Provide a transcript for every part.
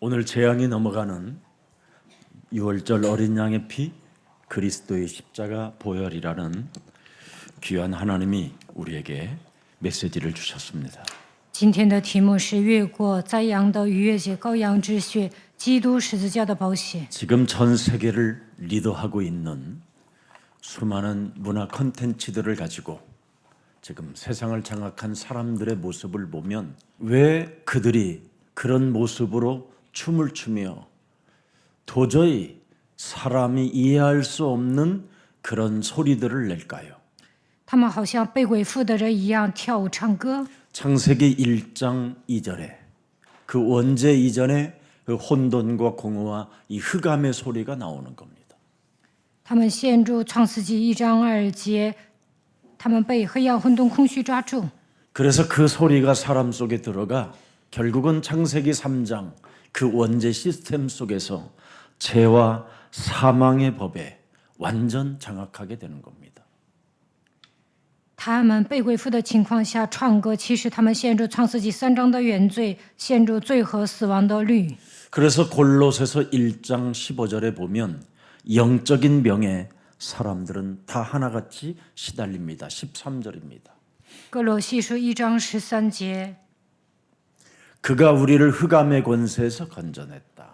오늘 재앙이 넘어가는 6월절 어린 양의 피 그리스도의 십자가 보혈이라는 귀한 하나님이 우리에게 메시지를 주셨습니다. 今天的题目是越过宰羊的逾越节羔羊之血，基督十字架的宝血。 지금 전 세계를 리더하고 있는 수많은 문화 콘텐츠들을 가지고 지금 세상을 장악한 사람들의 모습을 보면 왜 그들이 그런 모습으로 춤을 추며 도저히 사람이 이해할 수 없는 그런 소리들을 낼까요? 他们好像被鬼附的人一样跳舞唱歌。 창세기 1장 2절에 그 원죄 이전에 그 혼돈과 공허와 이 흑암의 소리가 나오는 겁니다. 他们陷入创世纪1章2节，他们被黑暗、混沌、空虚抓住。 그래서 그 소리가 사람 속에 들어가 결국은 창세기 3장 그 원죄 시스템 속에서 죄와 사망의 법에 완전 장악하게 되는 겁니다. 他们被鬼附的情况下唱歌，其实他们陷入创世纪3章的原罪，陷入罪和死亡的律。 그래서 골로새서 1장 15절에 보면 영적인 병에 사람들은 다 하나같이 시달립니다. 13절입니다. 哥罗西书1章13节， 그가 우리를 흑암의 권세에서 건져냈다.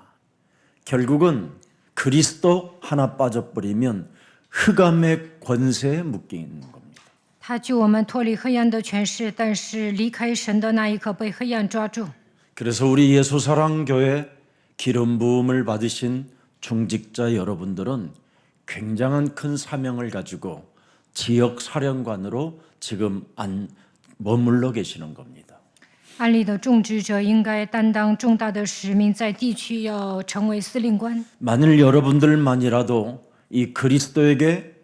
결국은 그리스도 하나 빠져버리면 흑암의 권세에 묶여 있는 겁니다. 他救我们脱离黑暗的权势，但是离开神的那一刻被黑暗抓住。 그래서 우리 예수사랑교회 기름 부음을 받으신 중직자 여러분들은 굉장한 큰 사명을 가지고 지역 사령관으로 지금 머물러 계시는 겁니다. 安利的种植者应该担当重大的使命，在地区要成为司令官。 만일 여러분들만이라도 이 그리스도에게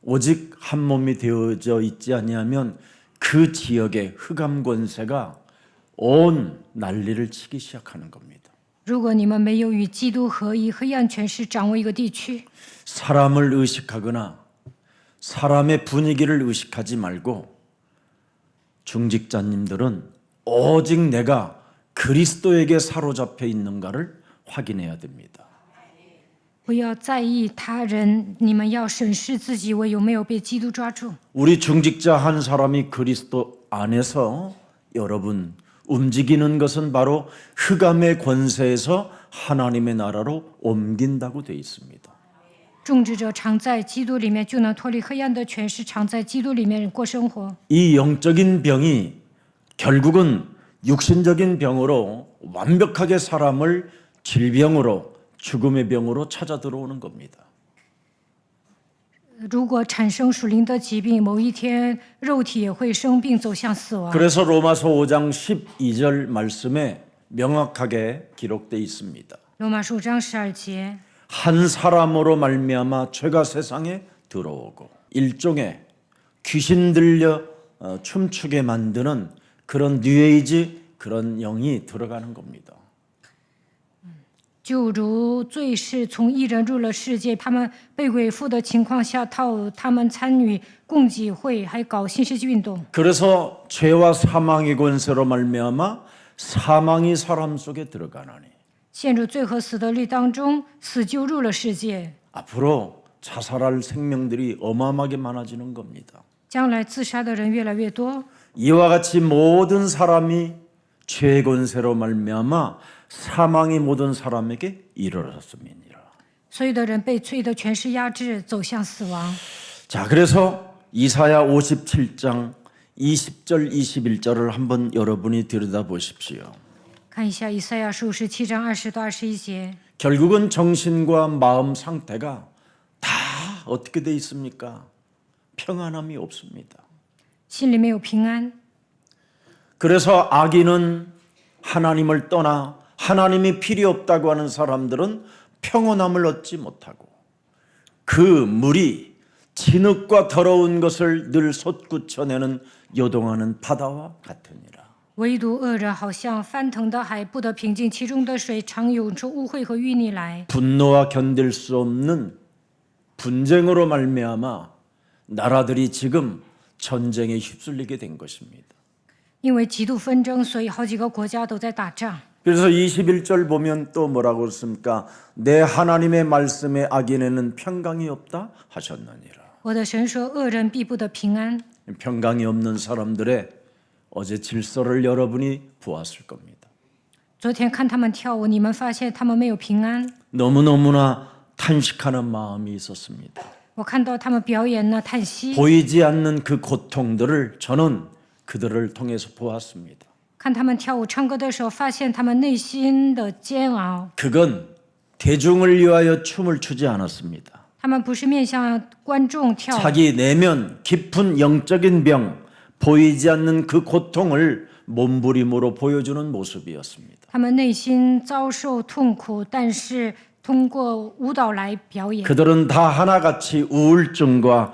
오직 한 몸이 되어져 있지 아니하면 그 지역의 흑암 권세가 온 난리를 치기 시작하는 겁니다. 如果你们没有与基督合一，黑暗权势掌握一个地区， 사람을 의식하거나 사람의 분위기를 의식하지 말고 중직자님들은 오직 내가 그리스도에게 사로잡혀 있는가를 확인해야 됩니다. 不要在意他人，你们要审视自己，我有没有被基督抓住。 우리 중직자 한 사람이 그리스도 안에서 여러분 움직이는 것은 바로 흑암의 권세에서 하나님의 나라로 옮긴다고 되어 있습니다. 种植者常在基督里面，就能脱离黑暗的权势，常在基督里面过生活。 이 영적인 병이 결국은 육신적인 병으로 완벽하게 사람을 질병으로 죽음의 병으로 찾아 들어오는 겁니다. 如果产生属灵的疾病，某一天肉体也会生病，走向死亡。 그래서 로마서 5장 12절 말씀에 명확하게 기록되어 있습니다. 罗马书5章12节， 한 사람으로 말미암아 죄가 세상에 들어오고 일종의 귀신 들려 춤추게 만드는 그런 뉴에이지 그런 영이 들어가는 겁니다. 就如罪是从一人入了世界，他们被鬼附的情况下，他们参与共济会，还搞新世纪运动。 그래서 죄와 사망의 권세로 말미암아 사망이 사람 속에 들어가나니 陷入罪和死的律当中，死就入了世界。 앞으로 자살할 생명들이 어마어마하게 많아지는 겁니다. 将来自杀的人越来越多。 이와 같이 모든 사람이 죄의 권세로 말미암아 사망이 모든 사람에게 이르렀음이니라. 所有的人被罪的权势压制，走向死亡。 자, 그래서 이사야 57장 20절 21절을 한번 여러분이 들여다보십시오. 看一下以赛亚书57章20到21节， 결국은 정신과 마음 상태가 다 어떻게 돼 있습니까? 평안함이 없습니다. 心里没有平安。 그래서 악인은 하나님을 떠나 하나님이 필요 없다고 하는 사람들은 평온함을 얻지 못하고 그 물이 진흙과 더러운 것을 늘 솟구쳐내는 요동하는 바다와 같으니라. 唯独恶人好像翻腾的海，不得平静，其中的水常涌出污秽和淤泥来。 분노와 견딜 수 없는 분쟁으로 말미암아 나라들이 지금 전쟁에 휩쓸리게 된 것입니다. 因为极度纷争，所以好几个国家都在打仗。 그래서 21절 보면 또 뭐라고 했습니까? 내 하나님의 말씀에 악인에는 평강이 없다 하셨느니라. 我的神说，恶人必不得平安。 평강이 없는 사람들의 어제 질서를 여러분이 보았을 겁니다. 昨天看他们跳舞，你们发现他们没有平安。 너무너무나 탄식하는 마음이 있었습니다. 我看到他们表演呢，叹息， 보이지 않는 그 고통들을 저는 그들을 통해서 보았습니다. 看他们跳舞唱歌的时候，发现他们内心的煎熬。 그건 대중을 위하여 춤을 추지 않았습니다. 他们不是面向观众跳舞， 자기 내면 깊은 영적인 병, 보이지 않는 그 고통을 몸부림으로 보여주는 모습이었습니다. 他们内心遭受痛苦，但是通过舞蹈来表演。 그들은 다 하나같이 우울증과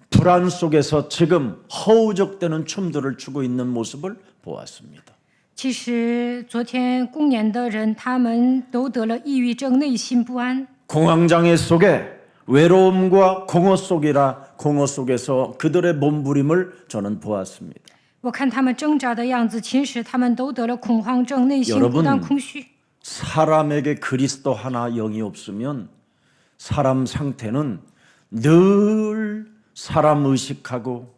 불안 속에서 지금 허우적대는 춤들을 추고 있는 모습을 보았습니다. 其实昨天公演的人，他们都得了抑郁症，内心不安。 공황장애 속에 외로움과 공허 속에서 그들의 몸부림을 저는 보았습니다. 我看他们挣扎的样子，其实他们都得了恐慌症，内心孤单空虚。 사람에게 그리스도 하나 영이 없으면 사람 상태는 늘 사람 의식하고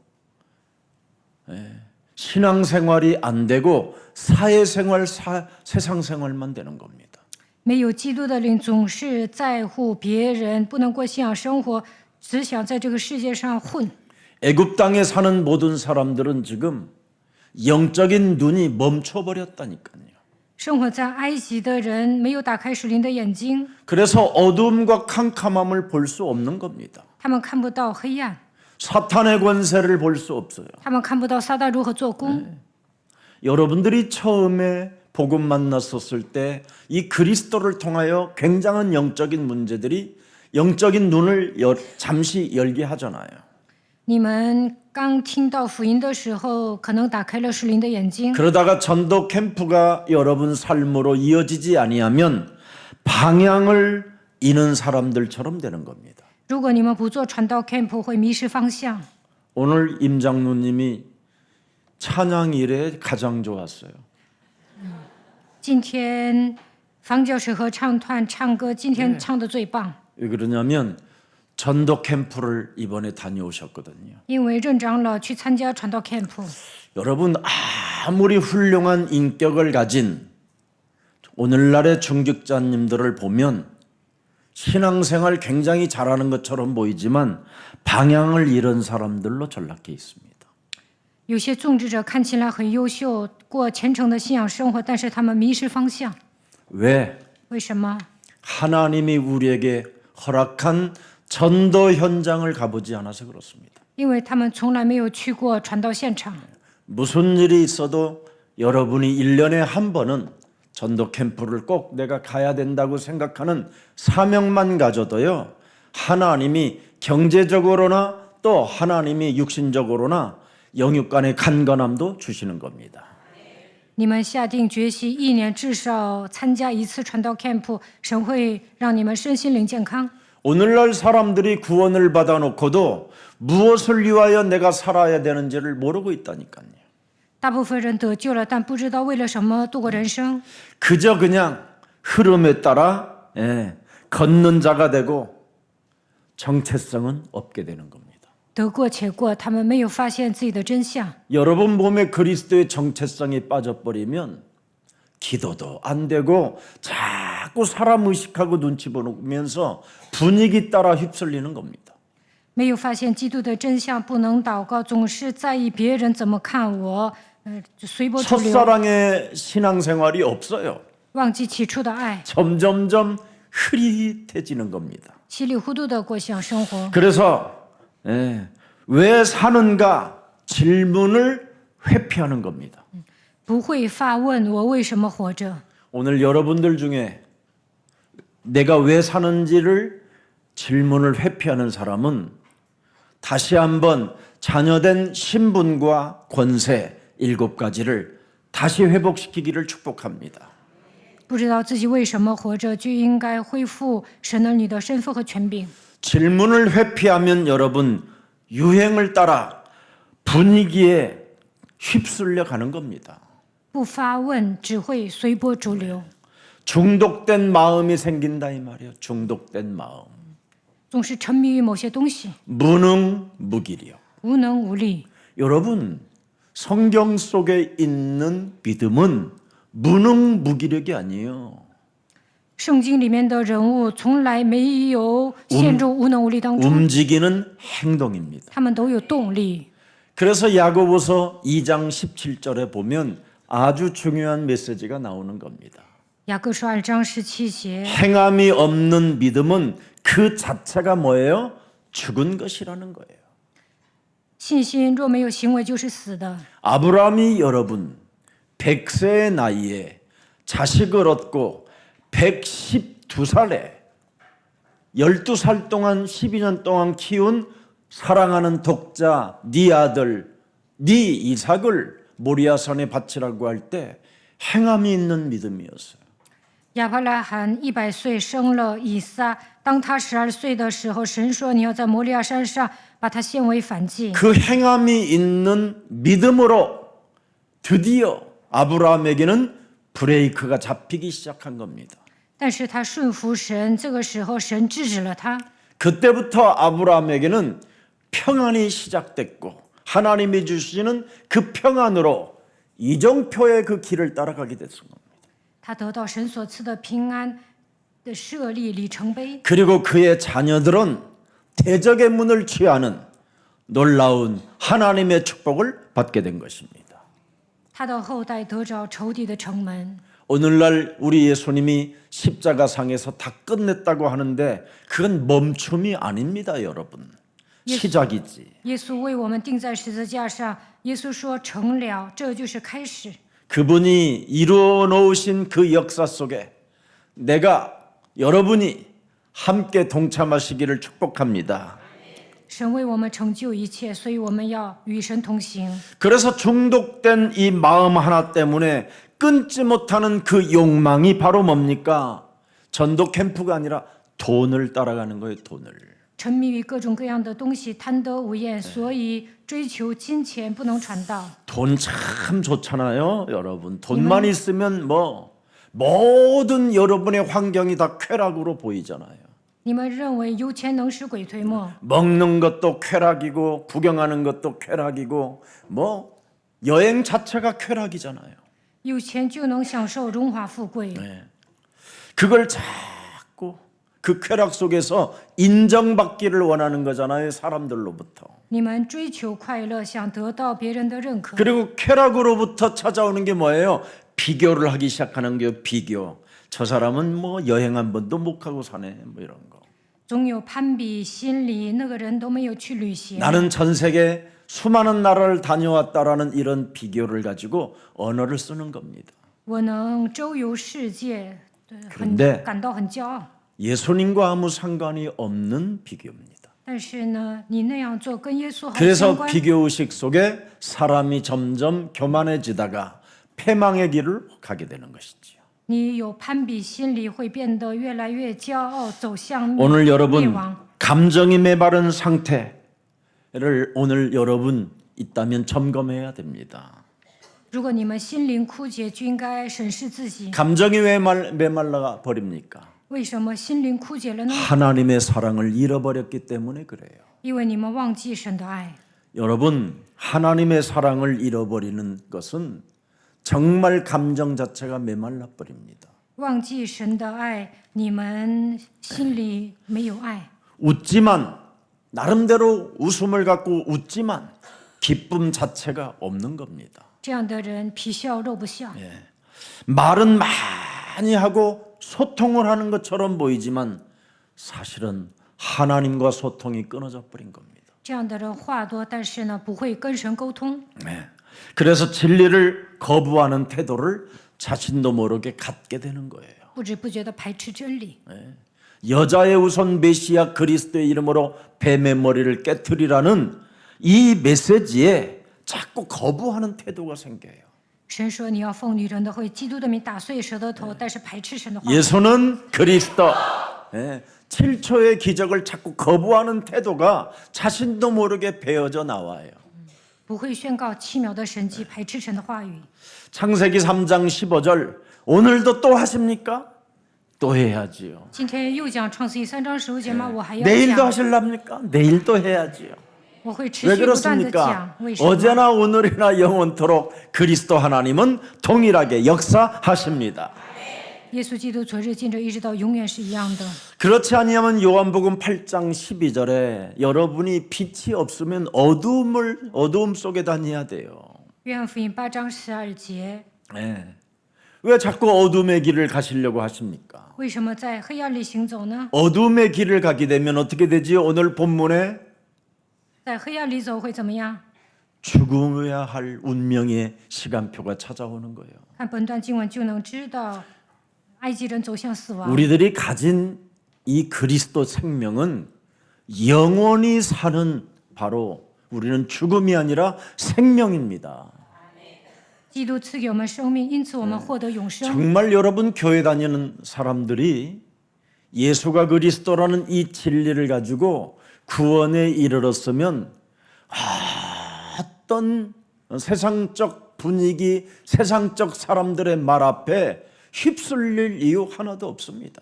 신앙생활이 안 되고 사회생활, 세상생활만 되는 겁니다. 没有基督的人总是在乎别人，不能过信仰生活，只想在这个世界上混。 애굽 땅에 사는 모든 사람들은 지금 영적인 눈이 멈춰버렸다니까요. 生活在埃及的人没有打开属灵的眼睛， 그래서 어둠과 캄캄함을 볼 수 없는 겁니다. 他们看不到黑暗， 사탄의 권세를 볼 수 없어요. 他们看不到撒旦如何做工。 여러분들이 처음에 복음 만났었을 때 이 그리스도를 통하여 굉장한 영적인 문제들이 영적인 눈을 잠시 열게 하잖아요. 你们刚听到福音的时候，可能打开了属灵的眼睛， 그러다가 전도 캠프가 여러분 삶으로 이어지지 아니하면 방향을 잃은 사람들처럼 되는 겁니다. 如果你们不做传道 camp， 会迷失方向。 오늘 임 장로님이 찬양 일에 가장 좋았어요. 今天方教士合唱团唱歌，今天唱的最棒， 왜 그러냐면 전도 캠프를 이번에 다녀오셨거든요. 因为任长老去参加传道 camp。 여러분 아무리 훌륭한 인격을 가진 오늘날의 중직자님들을 보면 신앙생활 굉장히 잘하는 것처럼 보이지만 방향을 잃은 사람들로 전락해 있습니다. 有些种植者看起来很优秀，过虔诚的信仰生活，但是他们迷失方向。 왜? 为什么？ 하나님이 우리에게 허락한 전도 현장을 가보지 않아서 그렇습니다. 因为他们从来没有去过传道现场。 무슨 일이 있어도 여러분이 1년에 한 번은 전도 캠프를 꼭 내가 가야 된다고 생각하는 사명만 가져도요. 하나님이 경제적으로나 또 하나님이 육신적으로나 영육 간의 간건함도 주시는 겁니다. 你们下定决心，一年至少参加一次传道 camp， 神会让你们身心灵健康。 오늘날 사람들이 구원을 받아놓고도 무엇을 위하여 내가 살아야 되는지를 모르고 있다니까요. 大部分人得救了，但不知道为了什么度过人生， 그저 그냥 흐름에 따라 걷는 자가 되고 정체성은 없게 되는 겁니다. 得过且过，他们没有发现自己的真相。 여러분 몸에 그리스도의 정체성이 빠져버리면 기도도 안 되고 자꾸 사람 의식하고 눈치 보면서 분위기 따라 휩쓸리는 겁니다. 没有发现基督的真相，不能祷告，总是在意别人怎么看我，随波逐流， 첫사랑의 신앙생활이 없어요. 忘记起初的爱， 점점점 흐릿해지는 겁니다. 稀里糊涂的过信仰生活。 그래서 왜 사는가 질문을 회피하는 겁니다. 不会发问我为什么活着。 오늘 여러분들 중에 내가 왜 사는지를 질문을 회피하는 사람은 다시 한번 자녀된 신분과 권세 7가지를 다시 회복시키기를 축복합니다. 不知道自己为什么活着，就应该恢复神儿女的身份和权柄。 질문을 회피하면 여러분 유행을 따라 분위기에 휩쓸려 가는 겁니다. 不发问，只会随波逐流， 중독된 마음이 생긴다 이 말이에요. 중독된 마음. 总是沉迷于某些东西， 무능무기력. 无能无力。 여러분, 성경 속에 있는 믿음은 무능무기력이 아니에요. 圣经里面的人物从来没有陷入无能无力当中， 움직이는 행동입니다. 他们都有动力。 그래서 야고보서 2장 17절에 보면 아주 중요한 메시지가 나오는 겁니다. 雅各书2章17节， 행함이 없는 믿음은 그 자체가 뭐예요? 죽은 것이라는 거예요. 信心若没有行为，就是死的。 아브라함이 여러분 100세의 나이에 자식을 얻고 112살에 12살 동안 12년 동안 키운 사랑하는 독자 네 아들 네 이삭을 모리아산에 바치라고 할 때 행함이 있는 믿음이었어요. 亚伯拉罕100岁生了以撒，当他12岁的时候，神说你要在摩利亚山上把他献为燔祭。 그 행함이 있는 믿음으로 드디어 아브라함에게는 브레이크가 잡히기 시작한 겁니다. 但是他顺服神，这个时候神制止了他。 그때부터 아브라함에게는 평안이 시작됐고 하나님이 주시는 그 평안으로 이정표의 그 길을 따라가게 됐습니다. 他得到神所赐的平安的设立里程碑。 그리고 그의 자녀들은 대적의 문을 취하는 놀라운 하나님의 축복을 받게 된 것입니다. 他的后代得着仇敌的城门。 오늘날 우리 예수님이 십자가상에서 다 끝냈다고 하는데 그건 멈춤이 아닙니다, 여러분. 시작이지. 耶稣为我们钉在十字架上，耶稣说成了，这就是开始。 그분이 이루어 놓으신 그 역사 속에 내가 여러분이 함께 동참하시기를 축복합니다. 神为我们成就一切，所以我们要与神同行。 그래서 중독된 이 마음 하나 때문에 끊지 못하는 그 욕망이 바로 뭡니까? 전도 캠프가 아니라 돈을 따라가는 거예요, 돈을. 沉迷于各种各样的东西，贪得无厌，所以追求金钱不能传道。 돈 참 좋잖아요, 여러분. 돈만 있으면 뭐 모든 여러분의 환경이 다 쾌락으로 보이잖아요. 你们认为有钱能使鬼推磨？ 먹는 것도 쾌락이고 구경하는 것도 쾌락이고 뭐 여행 자체가 쾌락이잖아요. 有钱就能享受荣华富贵。 네. 그걸 자꾸 그 쾌락 속에서 인정받기를 원하는 거잖아요, 사람들로부터. 你们追求快乐，想得到别人的认可。 그리고 쾌락으로부터 찾아오는 게 뭐예요? 비교를 하기 시작하는 게 비교. 저 사람은 뭐 여행 한 번도 못 가고 사네, 뭐 이런 거. 总有攀比心理，那个人都没有去旅行。 나는 전 세계 수많은 나라를 다녀왔다라는 이런 비교를 가지고 언어를 쓰는 겁니다. 我能周游世界，对， 그런데 感到很骄傲。 예수님과 아무 상관이 없는 비교입니다. 但是呢，你那样做跟耶稣毫无相 그래서 关。 비교의식 속에 사람이 점점 교만해지다가 패망의 길을 가게 되는 것이지요. 你有攀比心理，会变得越来越骄傲，走向 오늘 灭 여러분 亡。 감정이 메마른 상태를 오늘 여러분 있다면 점검해야 됩니다. 如果你们心灵枯竭，就应该审视自己， 감정이 왜 메말라 버립니까? 为什么心灵枯竭了呢？ 하나님의 사랑을 잃어버렸기 때문에 그래요. 因为你们忘记神的爱。 여러분, 하나님의 사랑을 잃어버리는 것은 정말 감정 자체가 메말라 버립니다. 忘记神的爱，你们心里没有爱。 웃지만 나름대로 웃음을 갖고 웃지만 기쁨 자체가 없는 겁니다. 这样的人皮笑肉不笑， 말은 많이 하고 소통을 하는 것처럼 보이지만 사실은 하나님과 소통이 끊어져 버린 겁니다. 这样的人话多，但是呢，不会跟神沟通。 그래서 진리를 거부하는 태도를 자신도 모르게 갖게 되는 거예요. 不知不觉的排斥真理。 여자의 우선 메시아 그리스도의 이름으로 뱀의 머리를 깨트리라는 이 메시지에 자꾸 거부하는 태도가 생겨요. 神说你要奉女人的会，基督的名打碎蛇的头，但是排斥神的话。 예수는 그리스도. 7초의 기적을 자꾸 거부하는 태도가 자신도 모르게 배어져 나와요. 不会宣告奇妙的神迹，排斥神的话语。 창세기 3장 15절 오늘도 또 하십니까? 또 해야지요. 今天又讲创世记3章15节吗？我还要 내일도 讲， 하실랍니까? 내일도 해야지요. 我会持 왜 续不断的 그렇습니까? 讲。为什么？ 어제나 오늘이나 영원토록 그리스도 하나님은 동일하게 역사하십니다. 耶稣基督昨日、今日一直到永远是一样的。 그렇지 아니하면 요한복음 8장 12절에 여러분이 빛이 없으면 어두움 속에 다녀야 돼요. 约翰福音8章12节， 네. 왜 자꾸 어둠의 길을 가시려고 하십니까? 为什么在黑暗里行走呢？ 어둠의 길을 가게 되면 어떻게 되지요? 오늘 본문에 在黑暗里走会怎么样？ 죽어야 할 운명의 시간표가 찾아오는 거예요. 看本段经文就能知道，埃及人走向死亡。 우리들이 가진 이 그리스도 생명은 영원히 사는 바로 우리는 죽음이 아니라 생명입니다. 基督赐给我们生命，因此我们获得永生。 정말 여러분 교회 다니는 사람들이 예수가 그리스도라는 이 진리를 가지고 구원에 이르렀으면 어떤 세상적 분위기, 세상적 사람들의 말 앞에 휩쓸릴 이유 하나도 없습니다.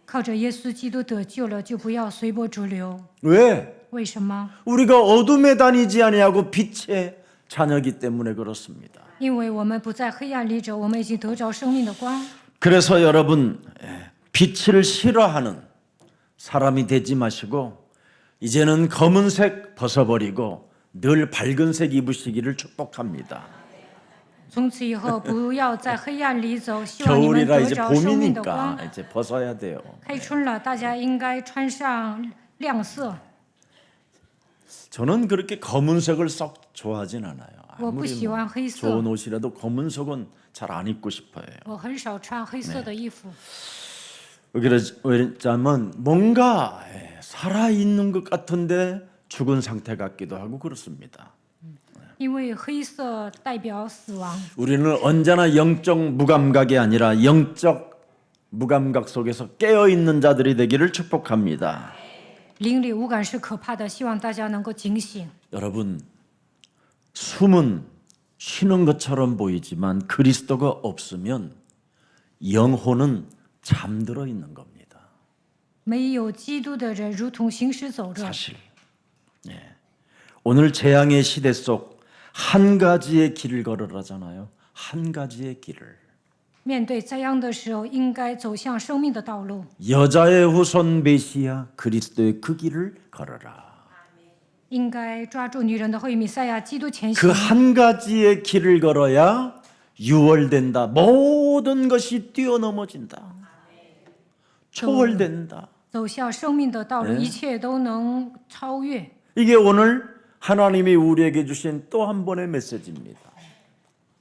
靠着耶稣基督得救了，就不要随波逐流。 왜? 为什么？ 우리가 어둠에 다니지 아니하고 빛의 자녀이기 때문에 그렇습니다. 因为我们不在黑暗里走，我们已经得着生命的光。 그래서 여러분 빛을 싫어하는 사람이 되지 마시고 이제는 검은색 벗어버리고 늘 밝은색 입으시기를 축복합니다. 从此以后，不要在黑暗里走，希望你们 겨울이라 得 이제 着生命的光。 봄이니까 이제 벗어야 돼요. 开春了，大家应该穿上亮色。 저는 그렇게 검은색을 썩 좋아하진 않아요. 我不 아무리 喜欢黑色， 좋은 옷이라도 검은색은 잘 안 입고 싶어요. 我很少穿黑色的衣服。 왜냐면 뭔가 살아있는 것 같은데 죽은 상태 같기도 하고 그렇습니다. 因为黑色代表死亡。 우리는 언제나 영적 무감각이 아니라 영적 무감각 속에서 깨어있는 자들이 되기를 축복합니다. 灵里无感是可怕的，希望大家能够警醒。 여러분, 숨은 쉬는 것처럼 보이지만 그리스도가 없으면 영혼은 잠들어 있는 겁니다. 没有基督的人，如同行尸走肉。 사실. 오늘 재앙의 시대 속 한 가지의 길을 걸으라잖아요. 한 가지의 길을. 面对灾殃的时候，应该走向生命的道路。 여자의 후손 메시아 그리스도의 그 길을 걸어라. 应该抓住女人的后裔弥赛亚基督前 그 行。 한 가지의 길을 걸어야 유월된다. 모든 것이 뛰어넘어진다. 초월된다. 走向生命的道路，一切都能超越。 이게 오늘 하나님이 우리에게 주신 또 한 번의 메시지입니다.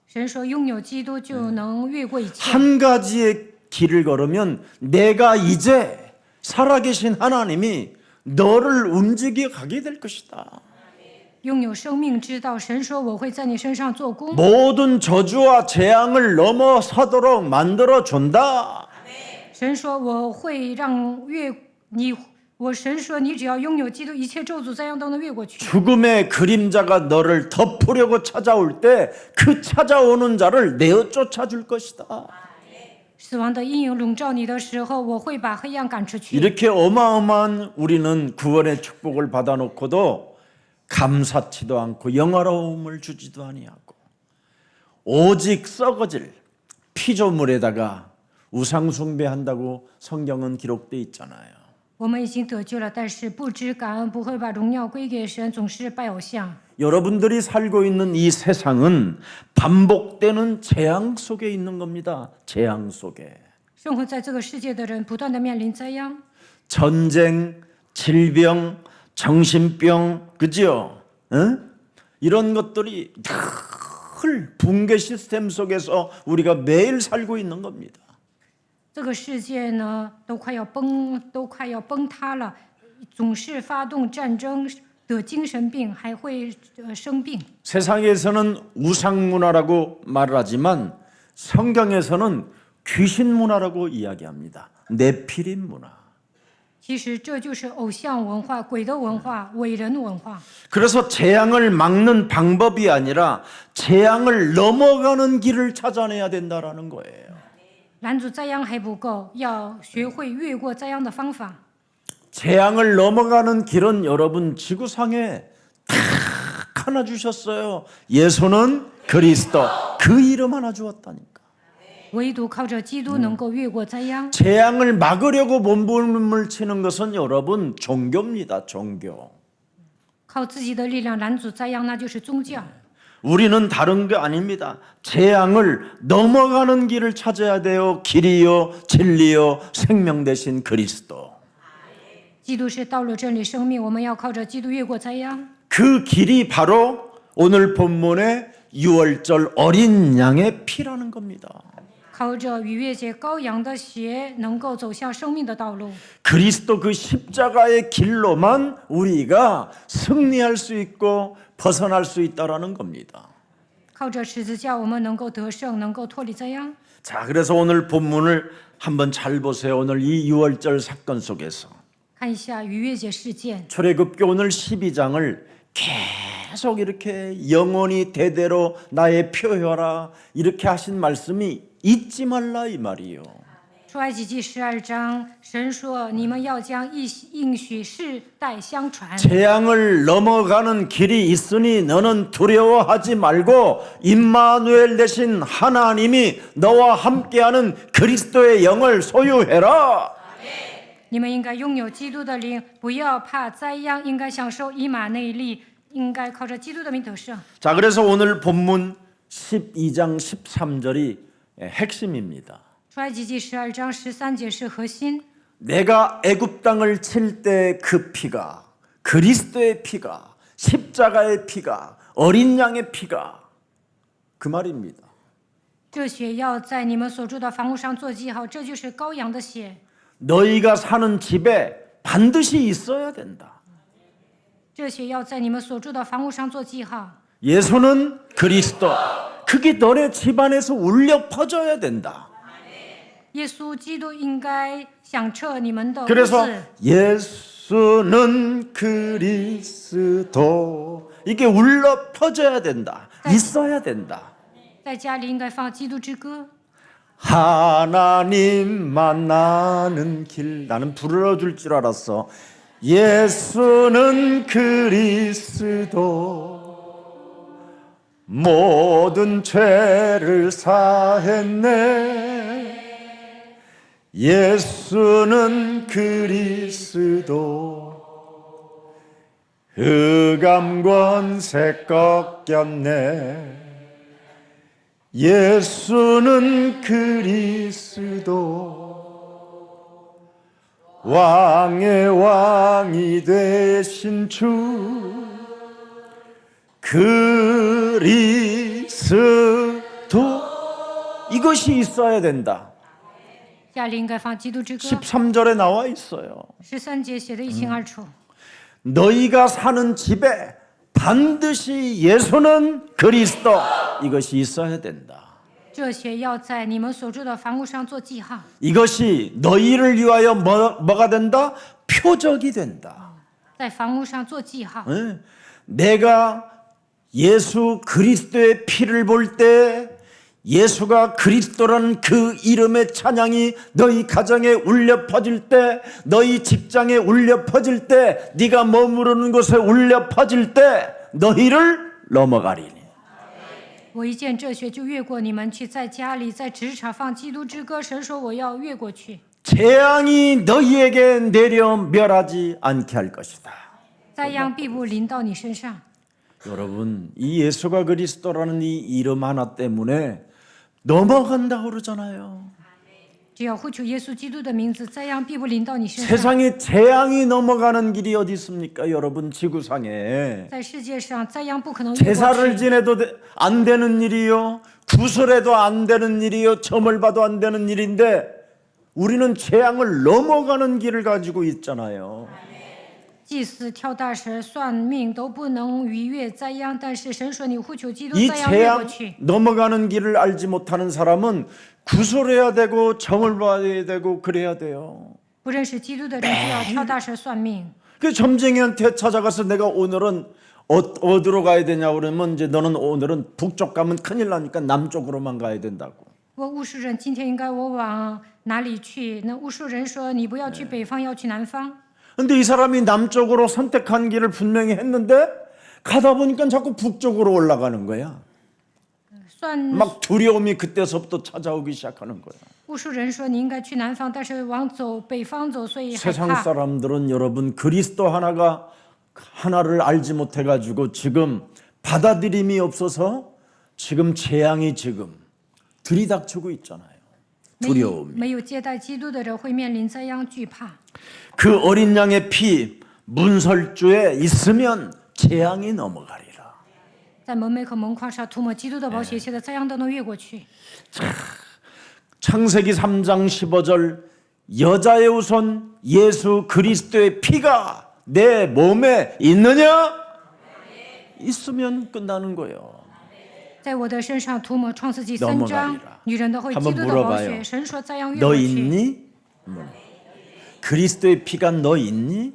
神说，拥有基督就能越过一切。 한 가지의 길을 걸으면 내가 이제 살아계신 하나님이 너를 움직여 가게 될 것이다. 拥有生命之道，神说我会在你身上做工， 모든 저주와 재앙을 넘어서도록 만들어 준다. 神说我会让你，我神说你只要拥有基督，一切咒诅灾殃都能越过去。 죽음의 그림자가 너를 덮으려고 찾아올 때 그 찾아오는 자를 내어 쫓아줄 것이다. 死亡的阴影笼罩你的时候，我会把黑暗赶出去。 이렇게 어마어마한 우리는 구원의 축복을 받아놓고도 감사치도 않고 영화로움을 주지도 아니하고 오직 썩어질 피조물에다가 우상 숭배한다고 성경은 기록돼 있잖아요. 我们已经得救了，但是不知感恩，不会把荣耀归给神，总是拜偶像。 여러분들이 살고 있는 이 세상은 반복되는 재앙 속에 있는 겁니다. 재앙 속에. 生活在这个世界的人，不断的面临灾殃， 전쟁, 질병, 정신병, 그죠? 응? 이런 것들이 늘 붕괴 시스템 속에서 우리가 매일 살고 있는 겁니다. 这个世界呢都快要崩塌了，总是发动战争，得精神病，还会生病。 세상에서는 우상 문화라고 말을 하지만 성경에서는 귀신 문화라고 이야기합니다. 네피림 문화. 其实这就是偶像文化、鬼的文化、伟人文化。 그래서 재앙을 막는 방법이 아니라 재앙을 넘어가는 길을 찾아내야 된다라는 거예요. 拦阻灾殃还不够，要学会越过灾殃的方法。 재앙을 넘어가는 길은 여러분 지구상에 딱 하나 주셨어요. 예수는 그리스도. 그 이름 하나 주었다니까. 唯独靠着基督能够越过灾殃。 재앙을 막으려고 몸부림을 치는 것은 여러분 종교입니다. 종교. 靠自己的力量拦阻灾殃，那就是宗教。 우리는 다른 게 아닙니다. 재앙을 넘어가는 길을 찾아야 돼요. 길이요, 진리요, 생명 되신 그리스도. 基督是道路、真理、生命，我们要靠着基督越过灾殃。 그 길이 바로 오늘 본문의 6월절 어린 양의 피라는 겁니다. 靠着逾越节羔羊的血，能够走向生命的道路。 그리스도 그 십자가의 길로만 우리가 승리할 수 있고 벗어날 수 있다라는 겁니다. 靠着十字架，我们能够得胜，能够脱离灾殃。 자, 그래서 오늘 본문을 한번 잘 보세요. 오늘 이 6월절 사건 속에서 看一下逾越节事件， 출애굽기 오늘 12장을 계속 이렇게 영원히 대대로 나의 표효라 이렇게 하신 말씀이 잊지 말라 이 말이요. 出埃及记12章，神说：“你们要将应许世代相传。” 재앙을 넘어가는 길이 있으니 너는 두려워하지 말고 임마누엘 되신 하나님이 너와 함께하는 그리스도의 영을 소유해라. 你们应该拥有基督的灵，不要怕灾殃，应该享受以马内利，应该靠着基督的名得胜。 자, 그래서 오늘 본문 12장 13절이 핵심입니다. 出埃及记12章13节是核心。 내가 애굽 땅을 칠 때 그 피가 그리스도의 피가 십자가의 피가 어린 양의 피가 그 말입니다. 这血要在你们所住的房屋上做记号，这就是羔羊的血。 너희가 사는 집에 반드시 있어야 된다. 这血要在你们所住的房屋上做记号。 예수는 그리스도. 그게 너네 집안에서 울려 퍼져야 된다. 耶稣基督应该响彻你们的屋 그래서 子。 예수는 그리스도 이게 울려 퍼져야 된다. 있어야 된다. 在家里应该放基督之歌。 하나님 만나는 길. 나는 불러줄 줄 알았어. 예수는 그리스도 모든 죄를 사했네. 예수는 그리스도 흑암 권세 꺾였네. 예수는 그리스도 왕의 왕이 되신 주 그리스도 이것이 있어야 된다. 家里应该放基督之歌。 13절에 나와 있어요. 13节写得一清二楚。 너희가 사는 집에 반드시 예수는 그리스도 이것이 있어야 된다. 这血要在你们所住的房屋上做记号， 이것이 너희를 위하여 뭐가 된다? 표적이 된다. 在房屋上做记号。 예? 내가 예수 그리스도의 피를 볼 때 예수가 그리스도라는 그 이름의 찬양이 너희 가정에 울려 퍼질 때, 너희 직장에 울려 퍼질 때, 네가 머무르는 곳에 울려 퍼질 때 너희를 넘어가리니. 我一见这血就越过你们去，在家里、在职场放基督之歌。神说我要越过去， 재앙이 너희에게 내려 멸하지 않게 할 것이다. 灾殃必不临到你身上。 여러분, 이 예수가 그리스도라는 이 이름 하나 때문에 넘어간다고 그러잖아요. 只要呼求耶稣基督的名字，灾殃必不临到你身上。 세상에 재앙이 넘어가는 길이 어디 있습니까? 여러분 지구상에 在世界上，灾殃不可能越过 제사를 去。 지내도 안 되는 일이요, 구설해도 안 되는 일이요, 점을 봐도 안 되는 일인데 우리는 재앙을 넘어가는 길을 가지고 있잖아요. 祭司、跳大神、算命都不能逾越灾殃，但是神说你呼求基督， 이 灾殃越过 재앙 去。 넘어가는 길을 알지 못하는 사람은 구설해야 되고 점을 봐야 되고 그래야 돼요. 不认识基督的人就要跳大蛇算命。 그 점쟁이한테 찾아가서 내가 오늘은 어디로 가야 되냐 그러면 이제 너는 오늘은 북쪽 가면 큰일 나니까 남쪽으로만 가야 된다고. 问巫术人今天应该我往哪里去？那巫术人说你不要去北方，要去南方。 근데 이 사람이 남쪽으로 선택한 길을 분명히 했는데 가다 보니까 자꾸 북쪽으로 올라가는 거야. 算 막 두려움이 그때서부터 찾아오기 시작하는 거야. 巫术人说你应该去南方，但是往北方走，所以害 세상 怕。 사람들은 여러분 그리스도 하나를 알지 못해 가지고 지금 받아들임이 없어서 지금 재앙이 지금 들이닥치고 있잖아요. 没 두려움이. 没有接待基督的人会面临这样惧怕。 그 어린 양의 피 문설주에 있으면 재앙이 넘어가리라. 在门楣和门框上涂抹基督的宝血，现在这样都能越过去。 창세기 3장 15절 여자의 후손 예수 그리스도의 피가 내 몸에 있느냐? 있으면 끝나는 거예요. 在我的身上涂抹创世纪3章 넘어가리라 ，女人都会 한번 基督的宝 물어봐요 血。神说这样越 너 过去。 있니? 그리스도의 피가 너 있니?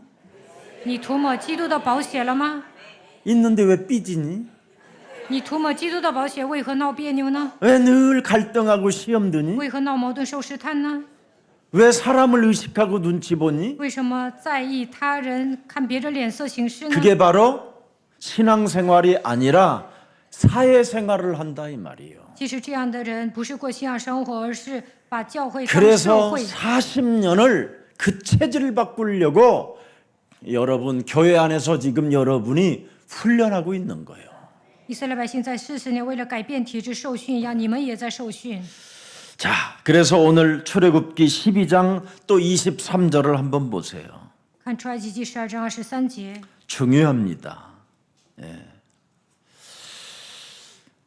你涂抹基督的宝血了吗？ 있는데 왜 삐지니? 你涂抹基督的宝血，为何闹别扭呢？ 왜 늘 갈등하고 시험 드니? 为何闹矛盾受试探呢？ 왜 사람을 의식하고 눈치 보니? 为什么在意他人、看别人脸色行事呢？ 그게 바로 신앙생활이 아니라 사회생활을 한다 이 말이에요. 其实这样的人不是过信仰生活，而是把教会当社 그래서 会。 40년을 그 체질을 바꾸려고 여러분 교회 안에서 지금 여러분이 훈련하고 있는 거예요. 以色列百姓在40年为了改变体制受训一样，你们也在受训。 자, 그래서 오늘 출애굽기 12장 또 23절을 한번 보세요. 看出埃及记12章23节， 중요합니다. 예.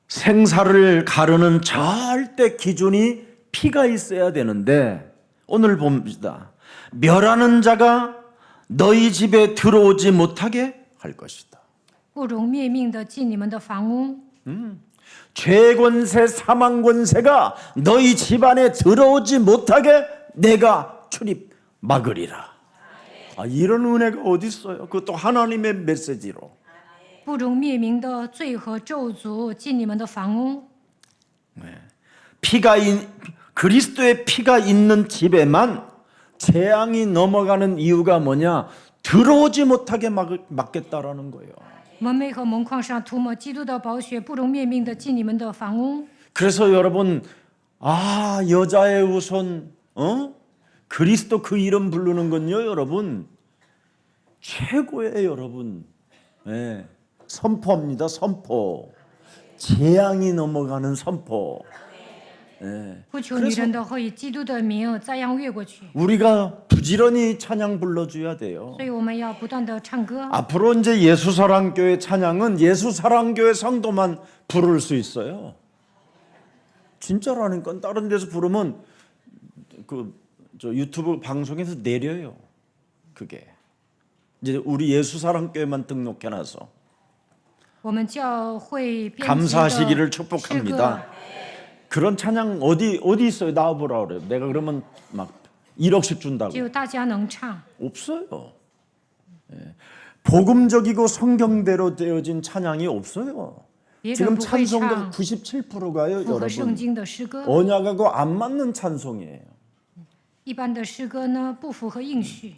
생사를 가르는 절대 기준이 피가 있어야 되는데 오늘 봅니다. 멸하는 자가 너희 집에 들어오지 못하게 할 것이다. 不容灭命的进你们的房屋， 죄권세 사망권세가 너희 집안에 들어오지 못하게 내가 출입 막으리라. 아, 이런 은혜가 어디 있어요? 그것도 하나님의 메시지로. 不容灭命的罪和咒诅进你们的房屋。 그리스도의 피가 있는 집에만 재앙이 넘어가는 이유가 뭐냐? 들어오지 못하게 막겠다라는 거예요. 门楣和门框上涂抹基督的宝血，不容灭命的进你们的房屋。 그래서 여러분, 여자의 후손, 그리스도 그 이름 부르는 건요, 여러분 최고의 여러분, 예, 선포입니다. 선포, 재앙이 넘어가는 선포. 예. 不求女人的会以基督的名这样越过去， 우리가 부지런히 찬양 불러줘야 돼요. 所以我们要不断的唱歌。 앞으로 이제 예수사랑교회 찬양은 예수사랑교회 성도만 부를 수 있어요. 진짜라니까. 다른 데서 부르면 저 유튜브 방송에서 내려요. 그게 이제 우리 예수사랑교회만 등록해놔서 我们教会编辑 감사하시기를 的诗歌 축복합니다. 그런 찬양 어디 있어요? 나와보라 그래요. 내가 그러면 막 1억씩 준다고. 只有大家能唱。 없어요. 예. 복음적이고 성경대로 되어진 찬양이 없어요. 别人 지금 不会 찬송가 唱 97%가요, 符合圣 여러분. 经的诗歌， 언약하고 안 맞는 찬송이에요. 一般的诗歌呢不符合应许。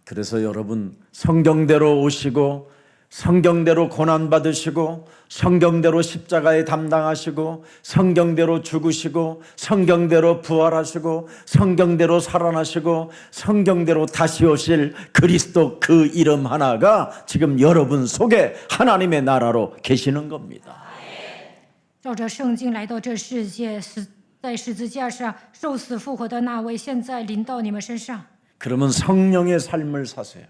그래서 여러분 성경대로 오시고 성경대로 고난 받으시고 성경대로 십자가에 담당하시고 성경대로 죽으시고 성경대로 부활하시고 성경대로 살아나시고 성경대로 다시 오실 그리스도 그 이름 하나가 지금 여러분 속에 하나님의 나라로 계시는 겁니다. 照着圣经来到这世界，在十字架上受死复活的那位，现在临到你们身上。 그러면 성령의 삶을 사세요.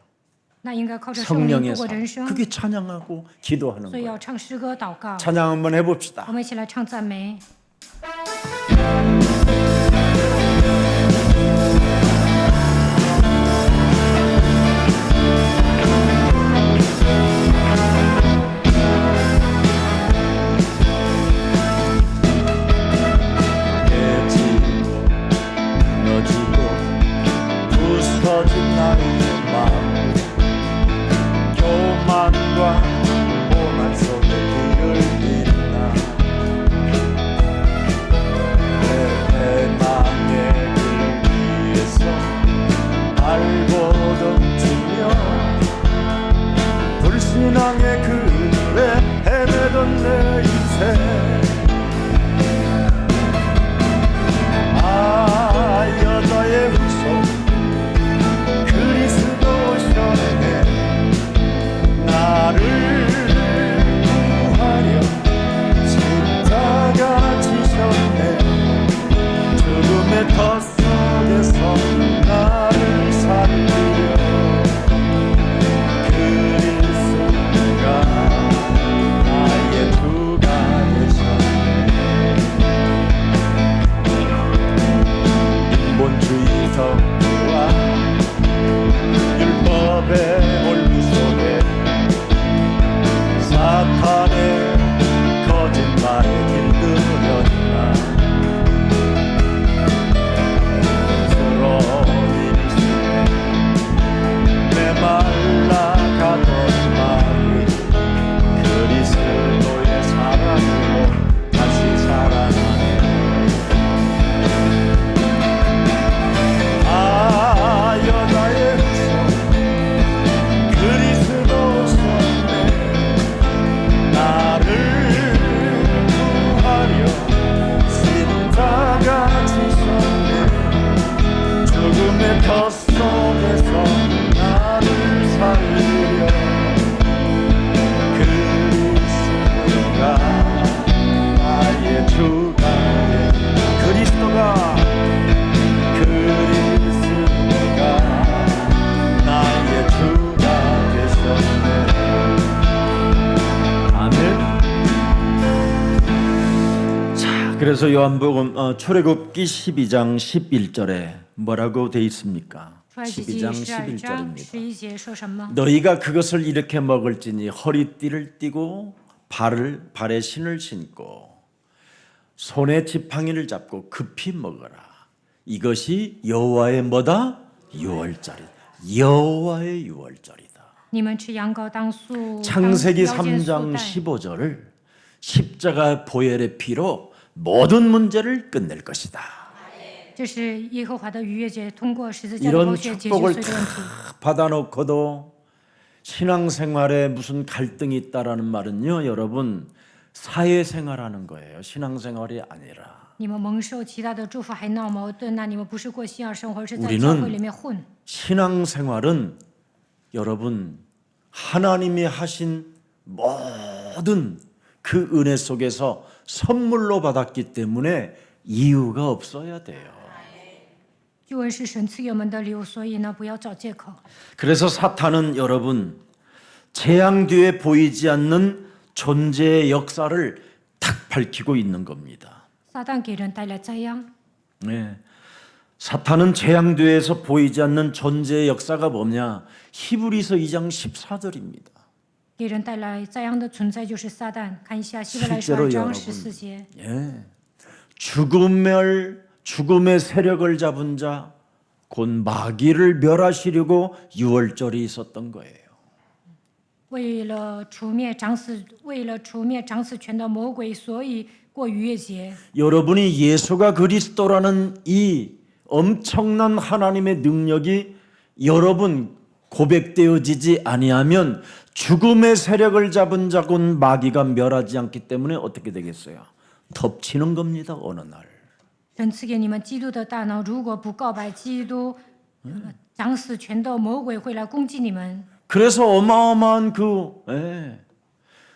那应该靠着圣灵 성령의 度过人 삶. 生， 그게 찬양하고 기도하는 所以 거예요. 要唱诗歌祷告。 찬양 한번 해봅시다. 我们一起来唱赞美。 꺼진 나의 마음 교만과 오만 속에 길을 잇나 내 대망의 길 위에서 발버둥치며 불신앙의 그늘에 헤매던 내 인생 여자의 후손 그리스도 오셨네 나를 구하려 십자가 지셨네 죽음의 덫 속에서 나를 살리려 그리스도가 나의 주가 되셨네 인본주의성과 율법의 몰두 속에 사탄의 거짓말에 길들여있나 서러운 인생에 메말라가던 마음이 그리스도의 사랑으로 다시 살아나네 여자의 후손 그리스도 오셨네 나를 구하려 십자가 지셨네 죽음의 덫 속에서 나를 살리려 그리스도가 나의 주가 되 그리스도가 나의 주가 되셨네 아멘. 자, 그래서 요한복음 출애굽기 12장 11절에 뭐라고 돼 있습니까? 出埃及记 12장 12章 11절입니다 11节说什么？ 너희가 그것을 이렇게 먹을지니 허리띠를 띠고 발에 신을 신고 손에 지팡이를 잡고 급히 먹어라 이것이 여호와의 뭐다? 유월절이다 여호와의 유월절이다 你们吃羊羔当素， 창세기 当腰间素 3장 带。 15절을 십자가 보혈의 피로 모든 문제를 끝낼 것이다 这是耶和华的逾越节，通过十字架的 이런 宝血解决 축복을 所有的问题。 다 받아놓고도 신앙생활에 무슨 갈등이 있다라는 말은요 여러분 사회생활하는 거예요 신앙생활이 아니라 你们蒙受其他的祝福还闹矛盾，那你们不是过信仰生活，是在 우리는 教会里面混。 신앙생활은 여러분 하나님이 하신 모든 그 은혜 속에서 선물로 받았기 때문에 이유가 없어야 돼요 救恩是神赐给我们的礼物，所以呢，不要找借口。 그래서 사탄은 여러분 재앙 뒤에 보이지 않는 존재의 역사를 탁 밝히고 있는 겁니다 撒旦给人带来灾殃， 네. 사탄은 재앙 뒤에서 보이지 않는 존재의 역사가 뭐냐 히브리서 2장 14절입니다 给人带来灾殃的存在就是撒旦。看一下希伯来书 실제로 2장 여러분 14节， 예. 죽음의 세력을 잡은 자 곧 마귀를 멸하시려고 유월절이 있었던 거예요 为了除灭掌死权的魔鬼，所以过逾越节。 여러분이 예수가 그리스도라는 이 엄청난 하나님의 능력이 여러분 고백되어지지 아니하면 죽음의 세력을 잡은 자군 마귀가 멸하지 않기 때문에 어떻게 되겠어요? 덮치는 겁니다. 어느 날. 神赐给你们基督的大脑，如果不告白基督，掌死权的魔鬼会来攻击你们。 그래서 어마어마한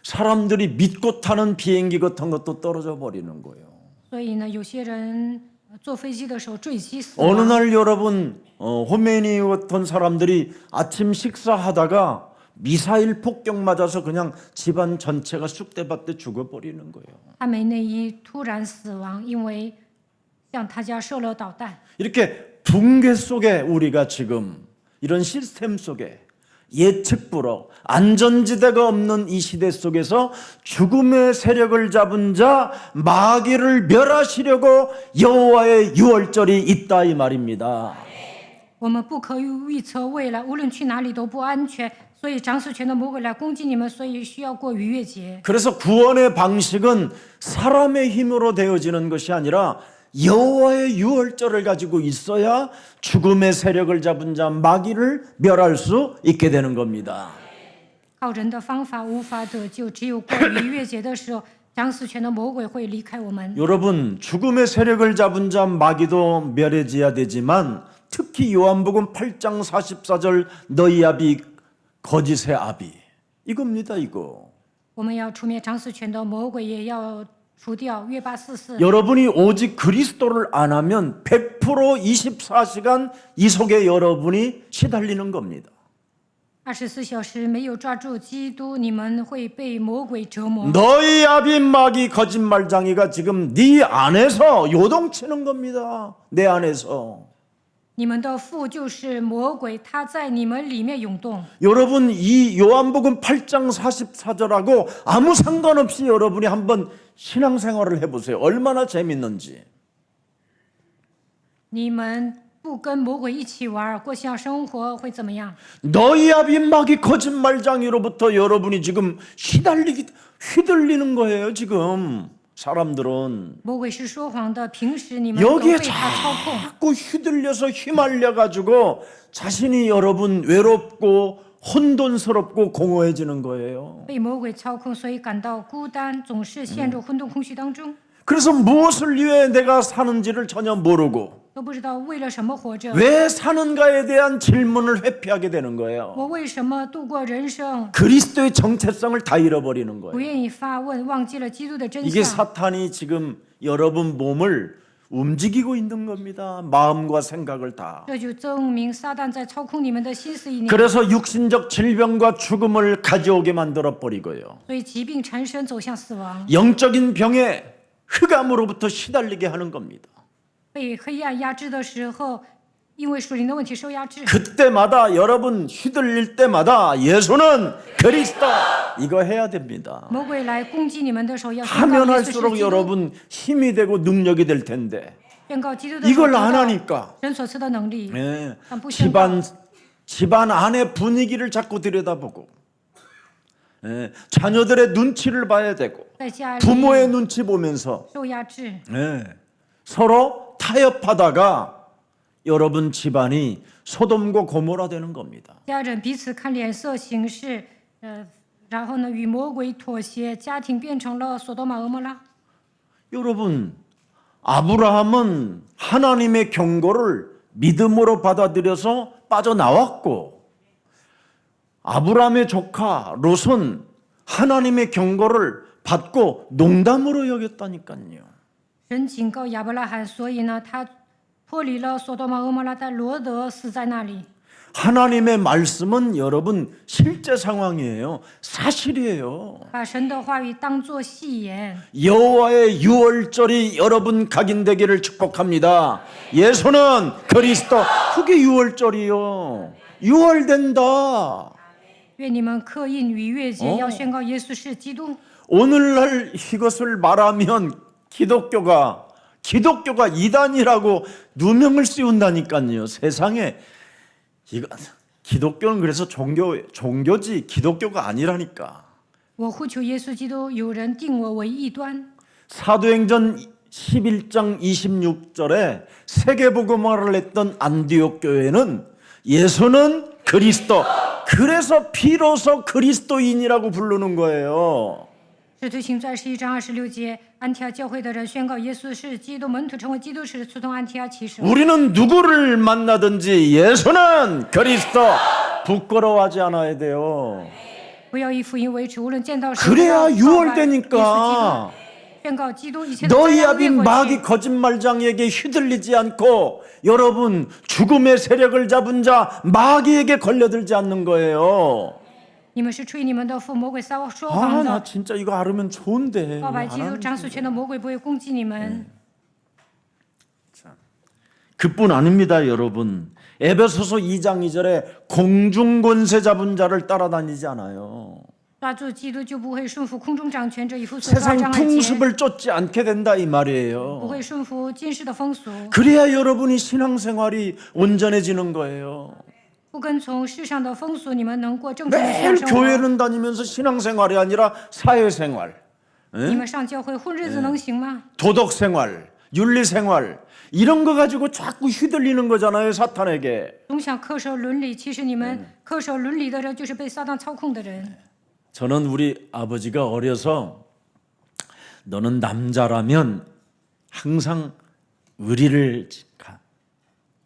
사람들이 믿고 타는 비행기 같은 것도 떨어져 버리는 거예요. 所以呢，有些人坐飞机的时候坠机死 어느 亡。 날 여러분 호메니 같은 사람들이 아침 식사하다가 미사일 폭격 맞아서 그냥 집안 전체가 쑥대밭에 죽어버리는 거예요. 他们内衣突然死亡，因为向他家射了导弹。 이렇게 붕괴 속에 우리가 지금 이런 시스템 속에 예측불허 안전지대가 없는 이 시대 속에서 죽음의 세력을 잡은 자 마귀를 멸하시려고 여호와의 유월절이 있다 이 말입니다. 我们不可预测未来，无论去哪里都不安全，所以掌死权的魔鬼来攻击你们，所以需要过逾越节。 그래서 구원의 방식은 사람의 힘으로 되어지는 것이 아니라 여호와의 유월절을 가지고 있어야 죽음의 세력을 잡은 자 마귀를 멸할 수 있게 되는 겁니다. 靠人的方法无法得救，只有过逾越节的时候，掌死权的魔鬼会离开我们。 여러분, 죽음의 세력을 잡은 자 마귀도 멸해져야 되지만 특히 요한복음 8장 44절 너희 아비 거짓의 아비 이겁니다. 이거. 我们要除灭掌死权的魔鬼，也要除掉约巴44。 여러분이 오직 그리스도를 안 하면 100% 24시간 이 속에 여러분이 시달리는 겁니다. 24小时没有抓住基督，你们会被魔鬼折磨。 너희 아비 마귀 거짓말장이가 지금 네 안에서 요동치는 겁니다. 내 안에서. 你们的父就是魔鬼，他在你们里面涌动。 여러분 이 요한복음 8장 44절하고 아무 상관없이 여러분이 한번 신앙생활을 해보세요. 얼마나 재밌는지. 你们不跟魔鬼一起玩，过信仰生活会怎么样？ 너희 아비 마귀 거짓말장이로부터 여러분이 지금 휘둘리는 거예요. 지금 사람들은 魔鬼是说谎的，平时你们都 여기에 被他操控。 자꾸 휘둘려서 휘말려 가지고 자신이 여러분 외롭고 혼돈스럽고 공허해지는 거예요. 被魔鬼操控，所以感到孤单，总是陷入混沌空虚当中， 그래서 무엇을 위해 내가 사는지를 전혀 모르고 都不知道为了什么活着。 왜 사는가에 대한 질문을 회피하게 되는 거예요. 我为什么度过人生？ 그리스도의 정체성을 다 잃어버리는 不 거예요. 愿意发问，忘记了基督的真 이게 相。 사탄이 지금 여러분 몸을 움직이고 있는 겁니다. 마음과 생각을 다. 这就证明撒旦在操控你们的心思意念， 그래서 육신적 질병과 죽음을 가져오게 만들어 버리고요. 所以疾病缠身走向死亡， 영적인 병에 흑암으로부터 시달리게 하는 겁니다. 被黑暗压制的时候，因为属灵的问题受压制。 그때마다 여러분 휘둘릴 때마다 예수는 그리스도 이거 해야 됩니다. 魔鬼来攻击你们的时候，要宣告 하면 耶稣是 할수록 基督， 여러분 힘이 되고 능력이 될 텐데 宣告基督的时候， 이걸 안 得到 하니까 神所赐的能力， 예, 但不宣告。 집안 안의 분위기를 자꾸 들여다보고 예, 자녀들의 눈치를 봐야 되고 在家里 부모의 눈치 보면서 受压制， 예, 서로 타협하다가 여러분 집안이 소돔과 고모라 되는 겁니다. 家人彼此看脸色行事，然后呢与魔鬼妥协，家庭变成了索多玛俄摩拉。 여러분 아브라함은 하나님의 경고를 믿음으로 받아들여서 빠져나왔고 아브라함의 조카 롯은 하나님의 경고를 받고 농담으로 여겼다니까요. 神警告亚伯拉罕，所以呢他脱离了索多玛俄摩拉，但罗德死在那里。 하나님의 말씀은 여러분 실제 상황이에요. 사실이에요. 把神的话语当作戏言。 여호와의 유월절이 여러분 각인되기를 축복합니다. 예수는 그리스도. 그게 유월절이요. 유월된다. 愿你们刻印逾越节，要宣告耶稣是基督。 오늘날 이것을 말하면 기독교가 이단이라고 누명을 씌운다니까요. 세상에 이거 기독교는 그래서 종교지 기독교가 아니라니까. 我呼求耶稣基督，有人定我为异端。 사도행전 11장 26절에 세계복음화를 했던 안디옥 교회는 예수는 그리스도. 그래서 비로소 그리스도인이라고 부르는 거예요. 使徒行传11章26节，安提阿教会的人宣告耶稣是基督，门徒成为基督使，促从安提阿起始。 우리는 누구를 만나든지 예수는 그리스도. 부끄러워하지 않아야 돼요. 不要以福音为耻，无论见到谁， 그래야 都要告白耶稣基督 유월되니까. 宣告基督一切的灾 너희 难 아비 越过 마귀 去。 거짓말장에게 휘둘리지 않고 여러분 죽음의 세력을 잡은 자 마귀에게 걸려들지 않는 거예요. 你们是吹你们的父，魔鬼撒说 아 谎 나 的。 진짜 이거 알으면 좋은데. 告白 안 基督 하는 掌死权的魔鬼不会攻击你们。 그뿐 아닙니다, 여러분. 에베소서 2장 2절에 공중권세 잡은 자를 따라다니지 않아요. 抓住基督就不会顺服空中掌权者，以弗所书 세상 2章2节， 풍습을 쫓지 않게 된다 이 不 말이에요. 会顺服今世的风俗， 그래야 여러분이 신앙생활이 온전해지는 거예요. 不跟从世上的风俗，你们能过正常的信 매일 仰生活。 교회는 다니면서 신앙생활이 아니라 사회생활, 你们上教会混日子能行吗？ 도덕생활, 윤리생활 이런 거 가지고 자꾸 휘둘리는 거잖아요, 사탄에게. 总想恪守伦理，其实你们恪守伦理的人就是被撒旦操控的人。 저는 우리 아버지가 어려서 너는 남자라면 항상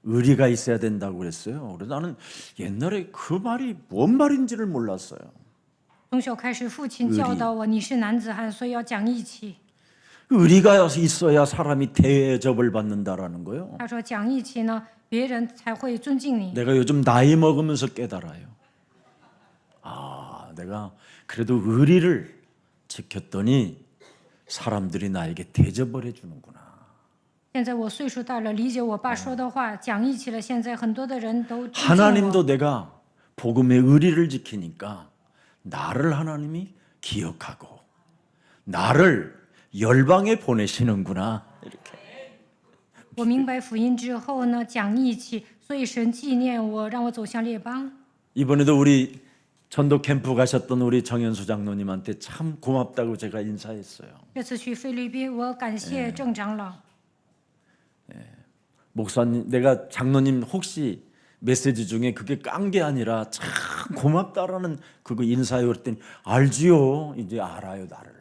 의리가 있어야 된다고 그랬어요. 그래서 나는 옛날에 그 말이 뭔 말인지를 몰랐어요. 从小开始，父亲教导我，你是男子汉，所以要讲义气。 의리가 있어야 사람이 대접을 받는다라는 거예요. 他说讲义气呢，别人才会尊敬你。 내가 요즘 나이 먹으면서 깨달아요. 내가 그래도 의리를 지켰더니 사람들이 나에게 대접을 해주는구나. 现在我岁数大了，理解我爸说的话，讲义气了。现在很多的人都尊敬我。 하나님도 내가 복음의 의리를 지키니까 나를 하나님이 기억하고 나를 열방에 보내시는구나. 이렇게. 我明白福音之后呢，讲义气，所以神纪念我，让我走向列邦。 이번에도 우리 전도 캠프 가셨던 우리 정현수 장로님한테 참 고맙다고 제가 인사했어요. 这次去菲律宾，我感谢郑长老。 목사님, 내가 장로님 혹시 메시지 중에 그게 깐 게 아니라 참 고맙다라는 그거 인사요 그랬더니 알지요. 이제 알아요 나를.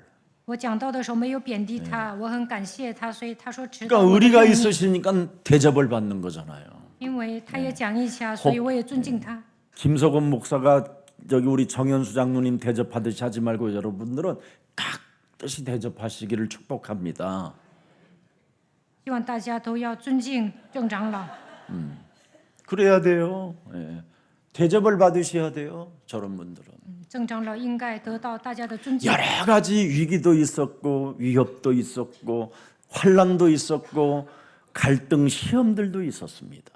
我讲到的时候没有贬低他，我很感谢他，所以他说知道 그러니까 我的 의리가 用意， 있으시니까 대접을 받는 거잖아요. 因为他也讲义气啊，所以我也尊敬他。 김석원 목사가 저기 우리 정현수 장로님 대접하듯이 하지 말고 여러분들은 깍듯이 대접하시기를 축복합니다. 希望大家都要尊敬郑长老。 그래야 돼요. 예. 대접을 받으셔야 돼요. 저런 분들은. 郑长老应该得到大家的尊敬。 여러 가지 위기도 있었고 위협도 있었고 환란도 있었고 갈등 시험들도 있었습니다.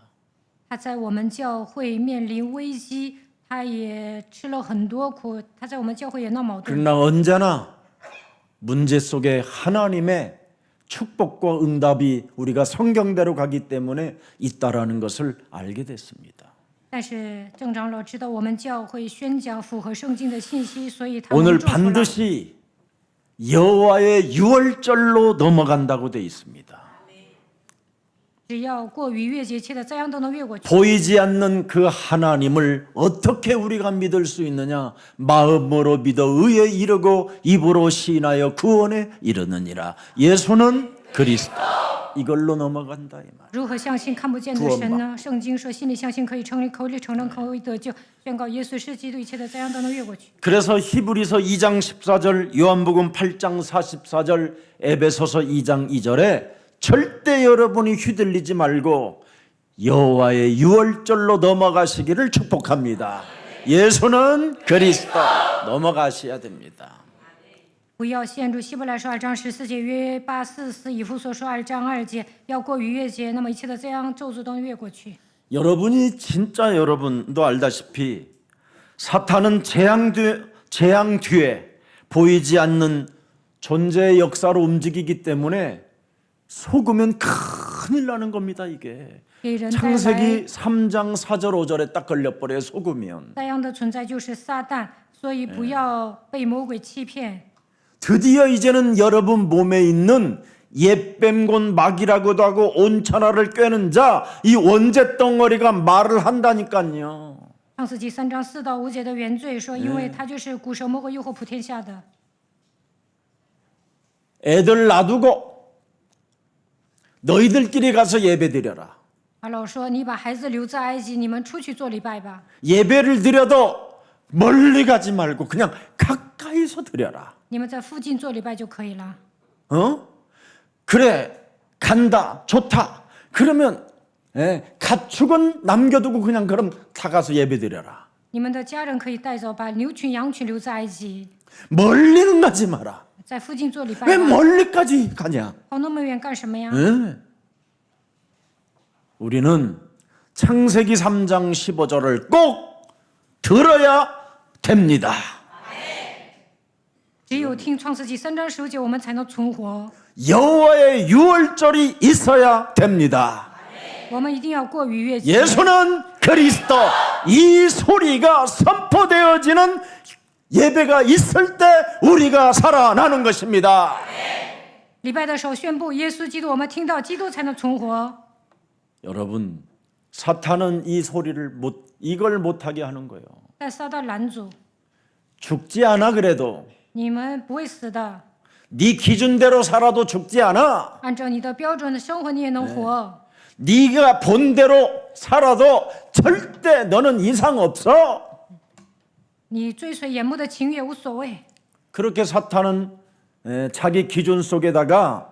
他在我们教会面临危机，他也吃了很多苦。他在我们教会也闹矛盾， 그러나 언제나 문제 속에 하나님의 축복과 응답이 우리가 성경대로 가기 때문에 있다라는 것을 알게 됐습니다. 但是郑长老知道我们教会宣讲符合圣经的信息，所以他 오늘 蒙祝福了。 반드시 여호와의 유월절로 넘어간다고 돼 있습니다. 只要过逾越节期的灾殃都能越过去。 보이지 않는 그 하나님을 어떻게 우리가 믿을 수 있느냐? 마음으로 믿어 의에 이르고 입으로 시인하여 구원에 이르느니라. 예수는 그리스도. 이걸로 넘어간다 이 말. 如何相信看不见的神呢？圣经说，心里相信可以成立，口里承认可以得救。宣告耶稣是基督，一切的灾殃都能越过去。 그래서 히브리서 2장 14절, 요한복음 8장 44절, 에베소서 2장 2절에 절대 여러분이 휘둘리지 말고 여호와의 유월절로 넘어가시기를 축복합니다. 예수는 그리스도. 넘어가셔야 됩니다. 不要陷入希伯来书2章14节、约844以弗所书2章2节，要过逾越节，那么一切的灾殃咒诅都能越过去。 여러분이 진짜 여러분도 알다시피 사탄은 재앙 뒤에 보이지 않는 존재의 역사로 움직이기 때문에 속으면 큰일 나는 겁니다. 이게 给人带来 창세기 3장 4절 5절에 딱 걸려버려요. 속으면 灾殃的存在就是撒旦，所以不要被魔鬼欺骗。 드디어 이제는 여러분 몸에 있는 옛뱀곤 마귀라고도 하고 온천하를 꿰는 자 이 원죄 덩어리가 말을 한다니까요. 创世纪3章4到5节的原罪说，因为他就是古蛇魔鬼诱惑普天下的。 애들 놔두고 너희들끼리 가서 예배드려라. 法老说：“你把孩子留在埃及，你们出去做礼拜吧。 예배를 드려도 멀리 가지 말고 그냥 가까이서 드려라. 你们在附近做礼拜就可以了。 그래 간다 좋다. 그러면 가축은 남겨두고 그냥 그럼 다 가서 예배드려라. 你们的家人可以带走，把牛群、羊群留在埃及， 멀리는 가지 마라. 在附近做礼拜 왜 吧。 멀리까지 가냐? 跑那么远干什么呀？ 우리는 창세기 3장 15절을 꼭 들어야 됩니다. 只有听创世纪3章19节，我们才能存活。 여호와의 유월절이 있어야 됩니다. 我们一定要过逾越节。 예수는 그리스도. 이 소리가 선포되어지는 예배가 있을 때 우리가 살아나는 것입니다. 礼拜的时候宣布耶稣基督，我们听到基督才能存活。 여러분, 사탄은 이 소리를 이걸 못하게 하는 거예요. 但撒旦拦阻， 죽지 않아 그래도 你们不会死的， 네 기준대로 살아도 죽지 않아. 按照你的标准的生活，你也能活。 네가 본대로 살아도 절대 너는 이상 없어. 你追随眼目的情欲无所谓。 그렇게 사탄은 자기 기준 속에다가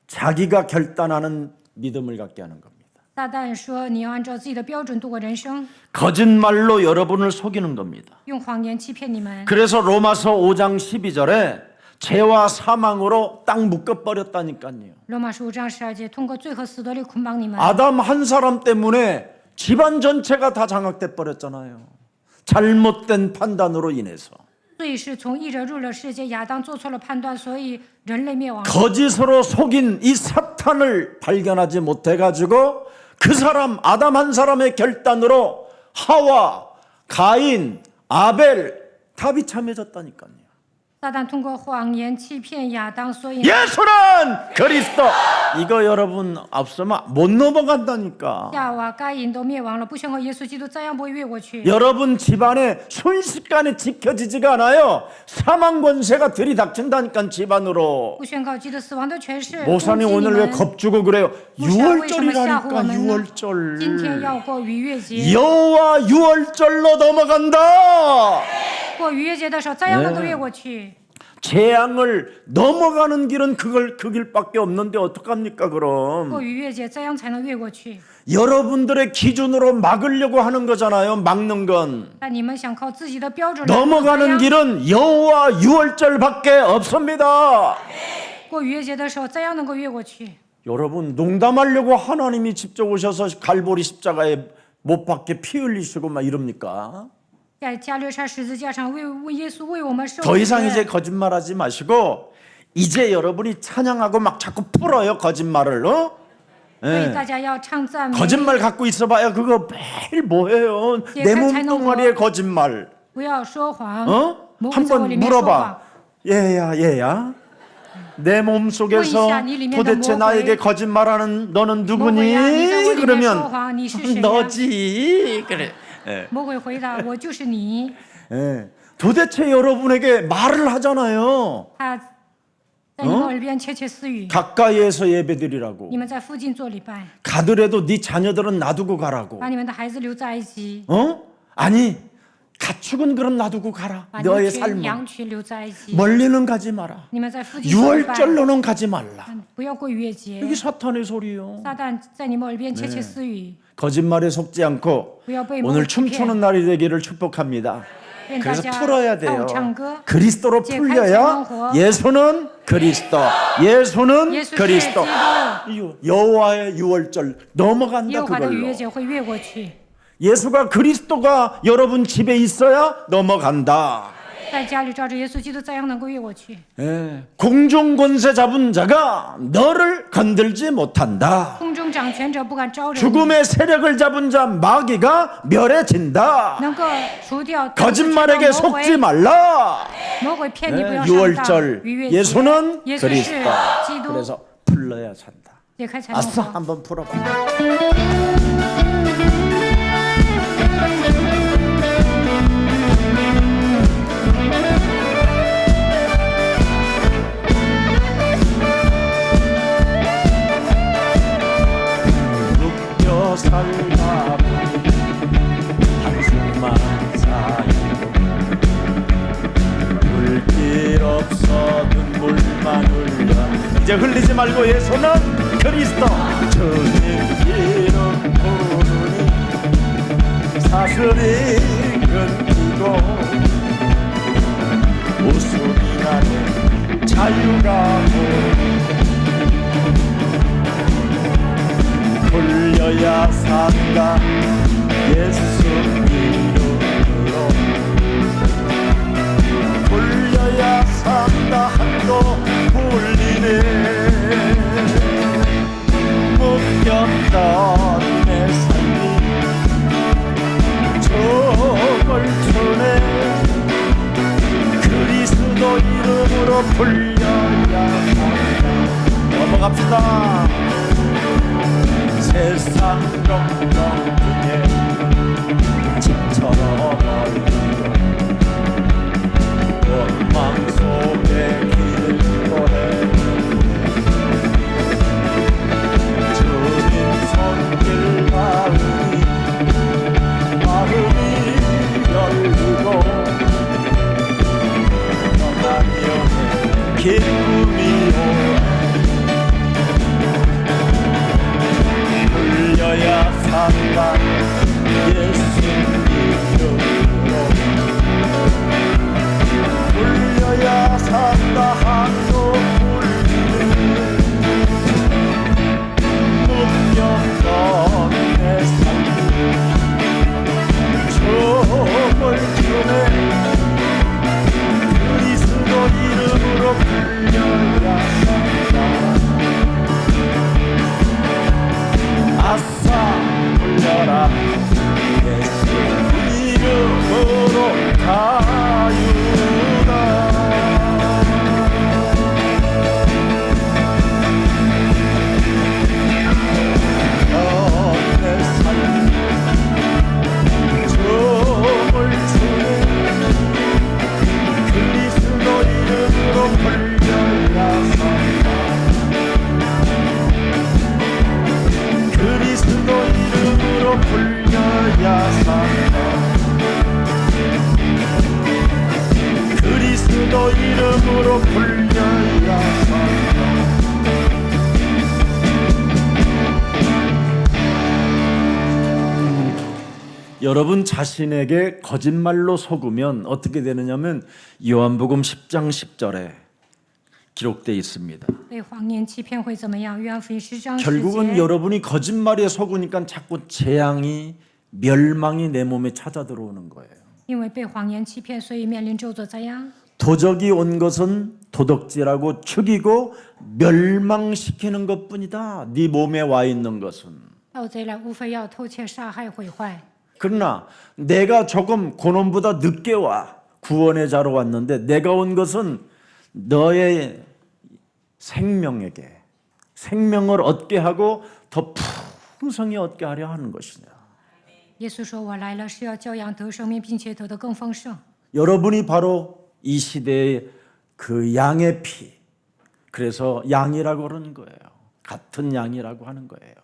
자기가 결단하는 믿음을 갖게 하는 겁니다. 撒旦说你要按照自己的标准度过人生， 거짓말로 여러분을 속이는 겁니다. 用谎言欺骗你们。 그래서 로마서 5장 12절에 죄와 사망으로 딱 묶어버렸다니까요. 罗马书5章12节，通过罪和死的律捆绑你们。 아담 한 사람 때문에 집안 전체가 다 장악돼 버렸잖아요. 잘못된 판단으로 인해서. 罪是从一人入了世界，亚当做错了判断，所以人类灭亡。 거짓으로 속인 이 사탄을 발견하지 못해가지고 그 사람 아담 한 사람의 결단으로 하와, 가인, 아벨 다 비참해졌다니까요. 撒旦通过谎言欺骗亚当，所以 예수는 그리스도. 이거 여러분 앞서면 못 넘어간다니까. 夏娃、该隐都灭亡了，不宣告耶稣基督，照样不会越过去。 여러분 집안에 순식간에 지켜지지가 않아요. 사망 권세가 들이닥친다니까 집안으로. 不宣告基督死亡的权势。 목사님 攻击你 오늘 왜 们 겁주고 그래요? 为什么吓唬我 6월절이라니까 们呢？今天 6월절. 要过逾越节， 여호와 6월절로 넘어간다. 过逾越节的时候，照样能够越过去。 재앙을 넘어가는 길은 그 길밖에 없는데 어떡합니까 过 그럼? 逾越节，照样才能越过去。 여러분들의 기준으로 막으려고 하는 거잖아요. 막는 건. 但你们想靠自己的标准来 넘어가는 照样 길은 여호와 6월절밖에 없습니다. 过逾越节的时候，照样能够越过去。 여러분 농담하려고 하나님이 직접 오셔서 갈보리 십자가에 못 박게 피 흘리시고 막 이럽니까? 在加略沙十字架上为耶稣为我们受 더 이상 死 이제 거짓말하지 마시고 이제 여러분이 찬양하고 막 자꾸 풀어요 거짓말을. 所以大家要唱赞美， 거짓말 갖고 있어봐야 그거 매일 뭐해요? 예, 내 잘 몸뚱아리에 거짓말. 不要说谎， 어? 魔鬼在我 한번 里面说谎。 물어봐. 얘야. 내 몸 속에서 뭐이샤, 네里面的 도대체 魔鬼。 나에게 거짓말하는 너는 魔鬼呀，你在我 누구니? 里面说 그러면 谎，你是谁呀？ 너지. 그래. 예. 魔鬼回答：“我就是你。 예. 도대체 여러분에게 말을 하잖아요. 他在你们耳边窃窃私语， 가까이에서 예배드리라고. 你们在附近做礼拜， 가더라도 네 자녀들은 놔두고 가라고. 把你们的孩子留在埃及， 어? 아니 가축은 그럼 놔두고 가라. 把 너의 牛群、 삶은 羊群留在埃及。 멀리는 가지 마라. 你们在附近做礼拜， 유월절로는 가지 말라. 不要过逾越节。 이게 사탄의 소리예요. 撒旦在你们耳边窃窃私语， 거짓말에 속지 않고 不要被魔 오늘 鬼欺骗。 춤추는 날이 되기를 축복합니다. 愿大 그래서 家 풀어야 跳舞 돼요. 唱歌， 그리스도로 이제 풀려야 칼퇴 예수는 그리스도, 예수는 耶稣是 그리스도. 基督， 여호와의 유월절 耶 넘어간다 和华的逾 그걸로. 越节会越过去。 예수가 그리스도가 여러분 집에 있어야 넘어간다. 在家里照着耶稣基督，照样能够越过去。 예. 공중 권세 잡은 자가 너를 건들지 못한다. 空中掌权者不敢招惹你， 죽음의 세력을 잡은 자 마귀가 멸해진다. 能够除掉 거짓말에게 속지 말라. 魔鬼骗你不要上当。 유월절 逾越节， 예수는 耶稣是 그리스도. 基督， 그래서 풀러야 산다. 解开才能 아싸 活。 한번 풀어봐. 눕혀 살다 한숨만 쌓이고 물길 없어 눈물만 흘려 이제 흘리지 말고 예수는 그리스도 주님 이름 부르니 사슬이 끊기고 웃음이 나는 자유가 오니 풀려야 산다 예수 이름으로 풀려야 산다 풀려야 산다. 넘어갑시다. 세상 걱정 중에 집처럼 멀리고 원망 속에 길을 걸어 주님 손길 마음이 열리고 평안이 오네 기쁨이 오네 풀려야 산다 예수님 이름으로 풀려야 산다 한도 풀리는 무명던 내 삶 춤을 추네 그리스도 이름으로 풀려야 산다 아싸 풀려라 예수 이름으로 가유다 내 삶 춤을 추네 그리스도 이름으로 풀려야 산다 그리스도 이름으로 풀려야 산다 그리스도 이름으로 풀려야 산다 여러분 자신에게 거짓말로 속으면 어떻게 되느냐면 요한복음 10장 10절에 기록되어 있습니다. 被谎言欺骗会怎么样？约翰福音10章10 결국은 节。 여러분이 거짓말에 속으니까 자꾸 재앙이 멸망이 내 몸에 찾아 들어오는 거예요. 因为被谎言欺骗，所以面临咒诅灾殃。 도적이 온 것은 도덕질하고 죽이고 멸망시키는 것뿐이다. 네 몸에 와 있는 것은. 盗贼来无非要偷窃、杀害、毁坏。 그러나 내가 조금 고놈보다 늦게 와 구원의 자로 왔는데 내가 온 것은 너의 생명에게 생명을 얻게 하고 더 풍성히 얻게 하려 하는 것이냐. 耶稣说：“我来了，是要教养得生命，并且得的更丰盛。” 여러분이 바로 이 시대의 그 양의 피. 그래서 양이라고 그러는 거예요. 같은 양이라고 하는 거예요.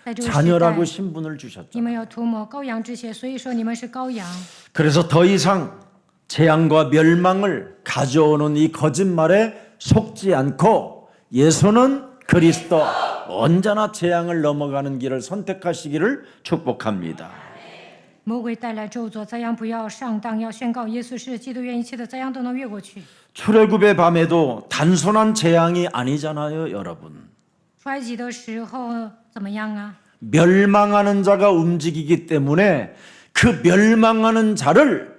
在这个时代， 자녀라고 신분을 你 주셨죠. 们要涂抹羔羊之血，所以说你们是羔羊。 그래서 더 이상 재앙과 멸망을 가져오는 이 거짓말에 속지 않고 예수는 그리스도 언제나 재앙을 넘어가는 길을 선택하시기를 축복합니다. 魔鬼带来咒诅，灾殃不要上当，要宣告耶稣是基督，愿一切的灾殃都能越过去。 출애굽의 밤에도 단순한 재앙이 아니잖아요, 여러분. 出埃及的时候怎么样啊？ 멸망하는 자가 움직이기 때문에 그 멸망하는 자를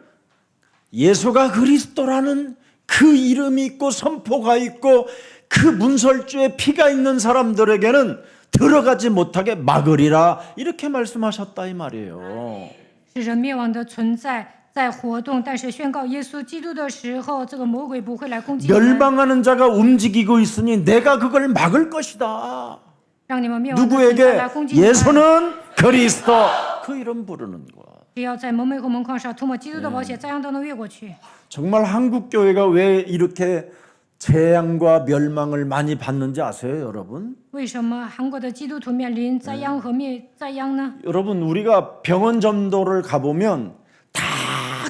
예수가 그리스도라는 그 이름이 있고 선포가 있고 그 문설주에 피가 있는 사람들에게는 들어가지 못하게 막으리라 이렇게 말씀하셨다 이 말이에요. 是人灭亡的存在在活动，但是宣告耶稣基督的时候，这个魔鬼不会来攻击你们， 멸망하는 자가 움직이고 있으니 내가 그걸 막을 것이다. 让你们灭亡的存在 누구에게? 来攻击你们。 예수는 그리스도 그 이름 부르는 거야. 只要在门楣和门框上涂抹基督的宝血，灾殃都能越过去。 정말 한국 교회가 왜 이렇게 재앙과 멸망을 많이 받는지 아세요, 여러분? 为什么韩国的基督徒面临灾殃和灭灾殃呢？ 여러분 우리가 병원 전도를 가보면 다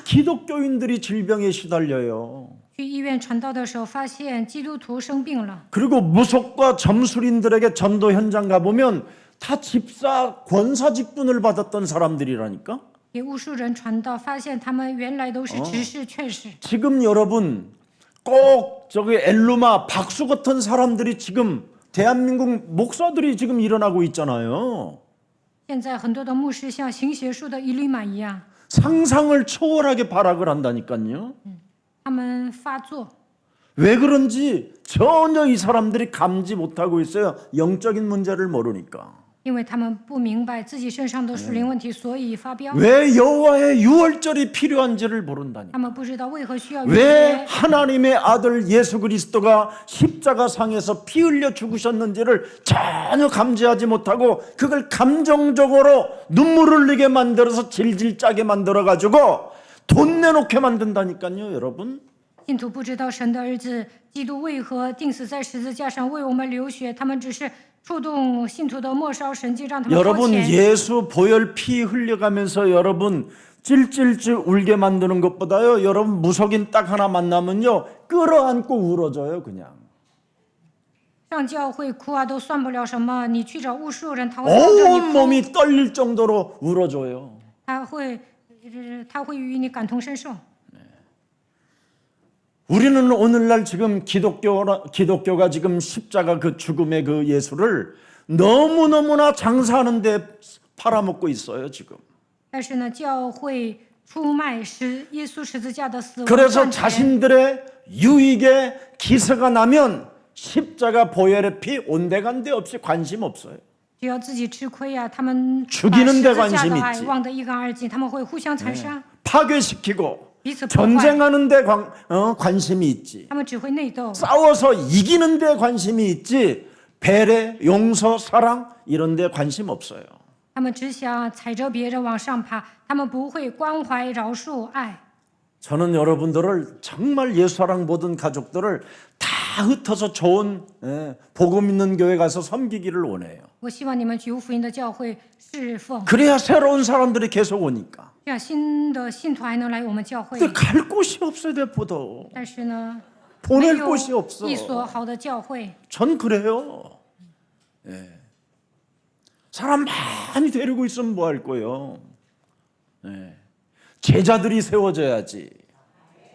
기독교인들이 질병에 시달려요. 去医院传道的时候，发现基督徒生病了。 그리고 무속과 점술인들에게 전도 현장 가보면 다 집사 권사 직분을 받았던 사람들이라니까. 给巫术人传道，发现他们原来都是执事、劝士。 지금 여러분 꼭 저기 엘루마 박수 같은 사람들이 지금 대한민국 목사들이 지금 일어나고 있잖아요. 现在很多的牧师像行邪术的伊律玛一样， 상상을 초월하게 발악을 한다니까요. 他们发作。 왜 그런지 전혀 이 사람들이 감지 못하고 있어요. 영적인 문제를 모르니까. 因为他们不明白自己身上的属灵问题，所以发飙。 왜 여호와의 유월절이 필요한지를 모른다니. 他们不知道为何需要逾 왜 越， 하나님의 아들 예수 그리스도가 십자가상에서 피 흘려 죽으셨는지를 전혀 감지하지 못하고 그걸 감정적으로 눈물을 흘리게 만들어서 질질 짜게 만들어가지고 돈 내놓게 만든다니까요, 여러분. 信徒不知道神的儿子基督为何钉死在十字架上为我们流血，他们只是触动信徒的末梢神经，让他们掏 여러분 钱。 예수 보혈 피 흘려가면서 여러분 찔찔찔 울게 만드는 것보다요, 여러분 무속인 딱 하나 만나면요 끌어안고 울어줘요 그냥. 上教会哭啊都算不了什么，你去找巫术人，他会抱着你 온 哭， 몸이 떨릴 정도로 울어줘요. 他会与你感同身受。 우리는 오늘날 지금 기독교가 지금 십자가 그 죽음의 그 예수를 너무너무나 장사하는데 팔아먹고 있어요 지금. 但是呢，教会出卖耶稣十字架的死亡 그래서 赚钱， 자신들의 유익에 기세가 나면 십자가 보혈의 피 온데간데 없이 관심 없어요. 只要自己吃亏啊，他们把 죽이는 十 데 字架 관심이 的爱 있지. 忘得一干二净，他们会互相残杀， 파괴시키고 彼此破坏， 전쟁하는 데 관심이 있지. 他们只会内斗。 싸워서 이기는 데 관심이 있지. 배려, 용서, 사랑 이런 데 관심 없어요. 他们只想踩着别人往上爬，他们不会关怀、饶恕、爱。 저는 여러분들을 정말 예수사랑 모든 가족들을 다 흩어서 좋은 복음 있는 교회 가서 섬기기를 원해요. 我希望你们去无福音的教会侍奉， 그래야 새로운 사람들이 계속 오니까. 这样新的信徒还能来我们教会。 근데 갈 곳이 없어요, 대포도. 但是呢，没 보낼 有 곳이 없어. 一所好的教会。 전 그래요. 예. 사람 많이 데리고 있으면 뭐 할 거예요? 예. 제자들이 세워져야지.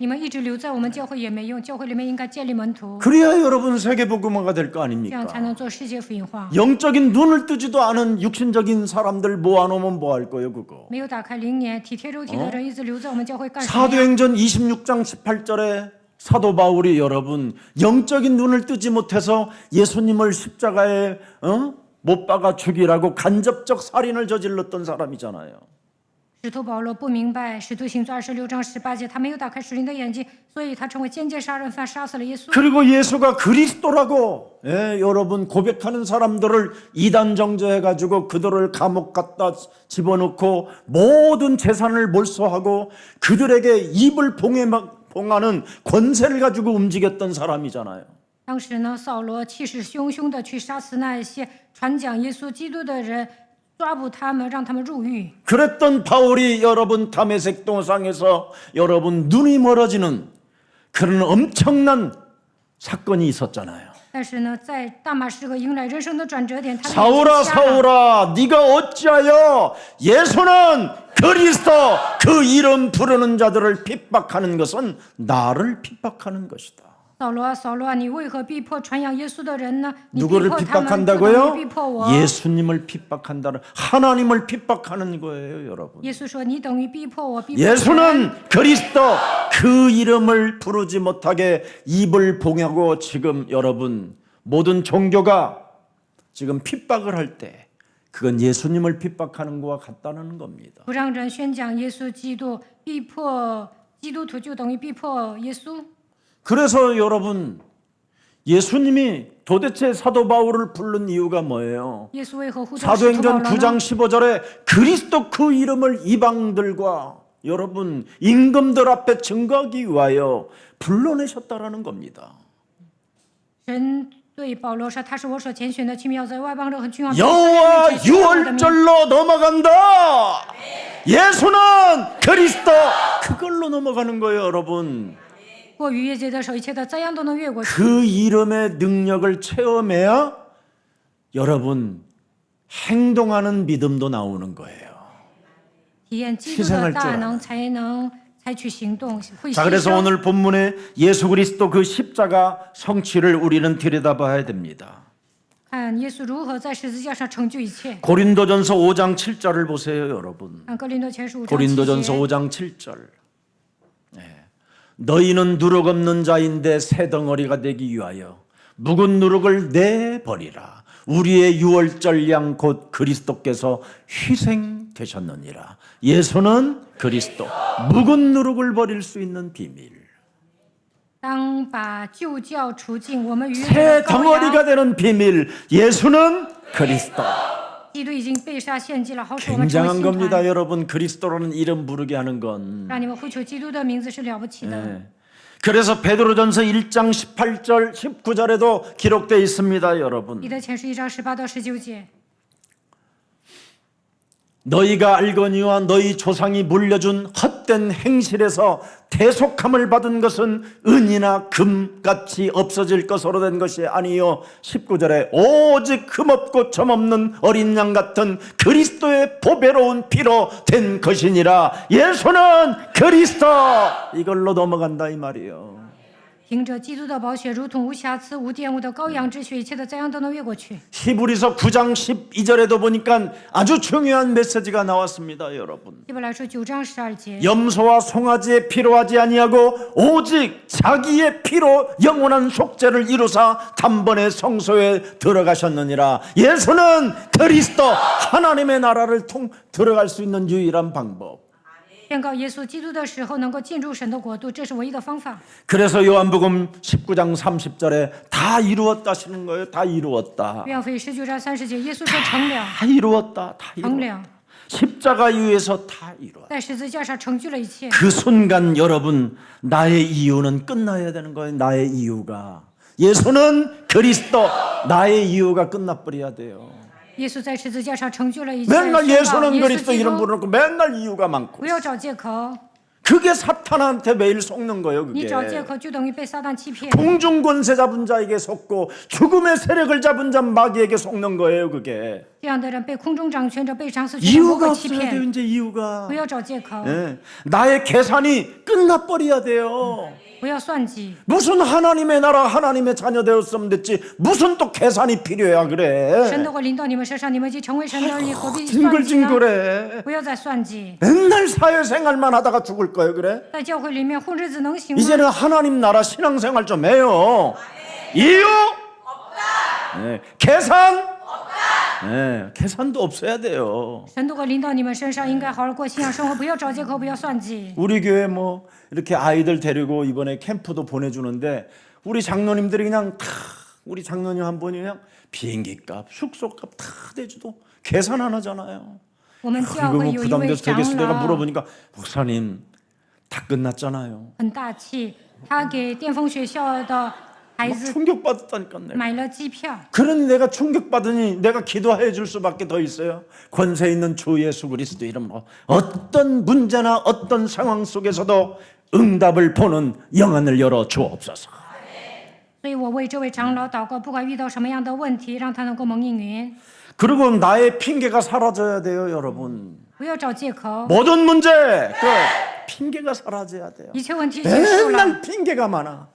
你们一直留在我们教会也没用，教会里面应该建立门徒， 그래야 여러분 세계복음화가 될 거 这样 아닙니까? 才能做世界福音化。 영적인 눈을 뜨지도 않은 육신적인 사람들 모아놓으면 뭐 할 거예요, 그거? 没有打开灵眼、体贴肉体的人一直留在我们教会干什么呀？ 사도행전 26장 18절에 사도 바울이 여러분 영적인 눈을 뜨지 못해서 예수님을 십자가에 못 박아 죽이라고 간접적 살인을 저질렀던 사람이잖아요. 使徒保罗不明白《使徒行传》26章18节，他没有打开属灵的眼睛，所以他成为间接杀人犯，杀死了耶稣。 그리고 예수가 그리스도라고 여러분 고백하는 사람들을 이단 정죄해가지고 그들을 감옥 갖다 집어넣고 모든 재산을 몰수하고 그들에게 입을 봉하는 권세를 가지고 움직였던 사람이잖아요. 当时呢，扫罗气势汹汹的去杀死那些传讲耶稣基督的人，抓捕他们，让他们入狱。 그랬던 바울이 여러분 다메섹 동상에서 여러분 눈이 멀어지는 그런 엄청난 사건이 있었잖아요. 但是呢，在大马士革迎来人生的转折点，他的眼睛 사울아 瞎了。 사울아 네가 어찌하여 예수는 그리스도 그 이름 부르는 자들을 핍박하는 것은 나를 핍박하는 것이다. 扫罗啊，扫罗啊，你为何逼迫传扬耶稣的人呢？你逼 누구를 迫他们，就等 핍박한다고요? 于逼迫我。 예수님을 핍박한다는 하나님을 핍박하는 거예요, 여러분. 耶稣说：“你等于逼迫我，逼迫神。 예수는 그리스도 그 이름을 부르지 못하게 입을 봉하고 지금 여러분 모든 종교가 지금 핍박을 할 때 그건 예수님을 핍박하는 것과 같다는 겁니다. 不让人宣讲耶稣基督，逼迫基督徒就等于逼迫耶稣。 그래서 여러분 예수님이 도대체 사도 바울을 부른 이유가 뭐예요? 耶稣为何呼召使徒保 사도행전 罗 9장 呢？ 15절에 그리스도 그 이름을 이방들과 여러분 임금들 앞에 증거하기 위하여 불러내셨다라는 겁니다. 神对保罗说：“他是我所拣选的，奇妙在外邦人和君王。” 여호와 유월절로 넘어간다. 예수는 그리스도 그걸로 넘어가는 거예요, 여러분. 过逾越节的时候，一切的灾殃都能越过去。 그 이름의 능력을 체험해야 여러분 행동하는 믿음도 나오는 거예요. 体验基督的大能，才能采取行动，会 자, 牺 그래서 牲。 오늘 본문에 예수 그리스도 그 십자가 성취를 우리는 들여다봐야 됩니다. 看耶稣如何在十字架上成就一切。 고린도전서 5장 7절을 보세요, 여러분. 看哥林多前书5章7 고린도전서 节。 5장 7절. 너희는 누룩 없는 자인데 새 덩어리가 되기 위하여 묵은 누룩을 내버리라. 우리의 유월절 양 곧 그리스도께서 희생되셨느니라. 예수는 그리스도, 묵은 누룩을 버릴 수 있는 비밀. 当把旧教除尽，我们与 새 羔 덩어리가 羊， 되는 비밀. 예수는 그리스도. 基督已经被杀献祭了，好使我们成为 굉장한 新 겁니다. 团。 여러분, 그리스도라는 이름 부르게 하는 건. 让你们呼求基督的名字是了不起的。 네. 그래서 베드로전서 1장 18절 19절에도 기록되어 있습니다. 여러분. 彼得前书1章18到19节， 너희가 알거니와 너희 조상이 물려준 헛된 행실에서 대속함을 받은 것은 은이나 금같이 없어질 것으로 된 것이 아니요 19절에 오직 흠없고 점없는 어린 양 같은 그리스도의 보배로운 피로 된 것이니라. 예수는 그리스도. 이걸로 넘어간다 이 말이에요. 凭着基督的宝血，如同无瑕疵、无玷污的羔羊之血，一切的灾殃都能越过去。 히브리서 9장 12절에도 보니까 아주 중요한 메시지가 나왔습니다. 여러분. 希伯来书9章12节， 염소와 송아지의 피로 하지 아니하고 오직 자기의 피로 영원한 속죄를 이루사 단번에 성소에 들어가셨느니라. 예수는 그리스도, 하나님의 나라를 들어갈 수 있는 유일한 방법. 宣告耶稣基督的时候，能够进入神的国度，这是唯一的方法。 그래서 요한복음 19장 30절에 다 이루었다 하시는 거예요. 다 이루었다. 约翰福音19章30节，耶稣说成了， 다 이루었다. 다 成 이루었다. 了， 십자가 위에서 다 이루었다. 在十字架上成就了一切。 그 순간 여러분, 나의 이유는 끝나야 되는 거예요. 나의 이유가. 예수는 그리스도. 나의 이유가 끝나버려야 돼요. 耶稣在十字架上成就了一切。 맨날 宣告 예수는 耶稣 그리스도 基 이름 督， 부르고 맨날 이유가 많고. 不要找借口， 그게 사탄한테 매일 속는 거예요. 你 그게 找借口就等于被撒旦欺骗。 공중 권세 잡은 자에게 속고 죽음의 세력을 잡은 자 마귀에게 속는 거예요. 그게 这样的人被空中掌权者、被赏死权的魔 이유가 鬼欺 없어야 돼요. 骗， 이제 이유가. 不要找借口， 예. 나의 계산이 끝나버려야 돼요. 不要算计。 무슨 하나님의 나라 하나님의 자녀 되었으면 됐지 무슨 또 계산이 필요해야 神 그래. 的会临到你们身上，你们已经成为神的儿女，何必算计呢？ 징글징글해. 不要再算计， 맨날 사회생활만 하다가 죽을 거예요. 그래. 在教会里面混日子能行吗？ 이제는 하나님 나라 신앙생활 좀 해요. 이유 없다. 네. 계산 없다. 네. 계산도 없어야 돼요. 神都会临到你们身上，应该好好过信仰生活，不要找借口，不要算计。 우리 교회 뭐 이렇게 아이들 데리고 이번에 캠프도 보내주는데 우리 장로님들이 그냥 다 우리 장로님 한 분이 그냥 비행기값, 숙소값 다 대주도 계산 안 하잖아요. 我们教 그리고 会 뭐 有一位 부담돼서 长 되겠어. 내가 老 물어보니까 목사님 다 끝났잖아요. 很大气，他给巅峰学校的孩 막 子 충격받았다니까 내가. 买了机票。 그러니 내가 충격받으니 내가 기도해 줄 수밖에 더 있어요. 권세 있는 주 예수 그리스도 이름으로 어떤 문제나 어떤 상황 속에서도 응답을 보는 영안을 열어 주옵소서. 所以我为这位长老祷告，不管遇到什么样的问题，让他能够蒙应允， 그리고 나의 핑계가 사라져야 돼요, 여러분. 不要找借口， 모든 문제 그 핑계가 사라져야 돼요. 一切问题结束了， 맨날 핑계가 많아.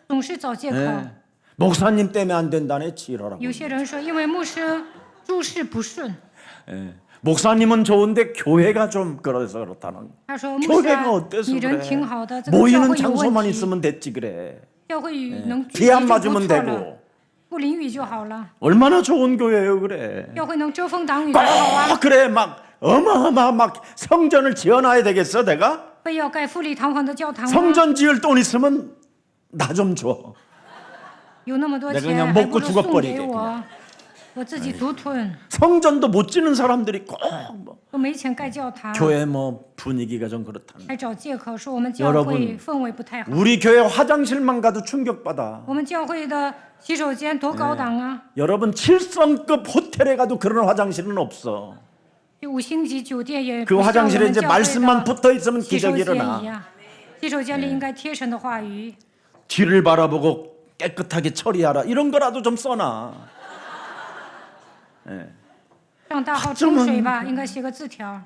总是找借口。 네. 목사님 때문에 안 된다네 지랄하고. 有些人说，因为牧师诸事不顺， 예. 목사님은 좋은데 교회가 좀 그래서 그렇다는. 他说牧师 교회가 啊， 어때서 你人 그래? 挺好的，这个教 모이는 会有 장소만 问题， 있으면 됐지 그래. 教会能聚 비 集 안 就不 맞으면 错了， 되고. 不淋雨就好了。 얼마나 좋은 교회예요, 그래. 教会能遮风挡雨多好啊！ 꼭 그래 막 어마어마 막 성전을 지어놔야 되겠어 내가? 非要盖富丽堂皇的教堂吗？ 성전 지을 돈 있으면 나 좀 줘. 有那么多 내가 钱， 그냥 还 먹고 不如 죽어 送 버리게 给我 그냥 ，我自己独吞。 성전도 못 지는 사람들이 꼭 뭐 都没钱盖教堂， 교회 뭐 분위기가 좀 그렇다는. 还找借口说我们教 여러분 会氛围不太好。 우리 교회 화장실만 가도 충격받아. 我们教会的洗手间多高档啊！ 여러분 7성급 호텔에 가도 그런 화장실은 없어. 5星级酒店也 그 不像我 화장실에 们 이제 教 말씀만 会的 붙어 있으면 洗手 기적이 间 일어나. 一样。洗手间里应该贴神的话语， 뒤를 바라보고 깨끗하게 처리하라. 이런 거라도 좀 써놔. 上大号冲水吧，应该写个字条。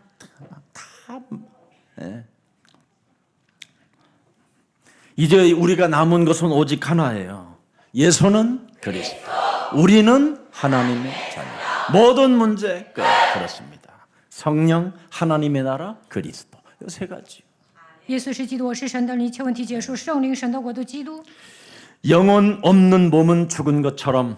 이제 우리가 남은 것은 오직 하나예요. 예수는 그리스도. 우리는 하나님의 자녀. 모든 문제 끝. 그렇습니다. 성령, 하나님의 나라, 그리스도. 이 세 가지. 耶稣是基督，我是神的灵，一切问题结束。圣灵，神的国度，基督。 영혼 없는 몸은 죽은 것처럼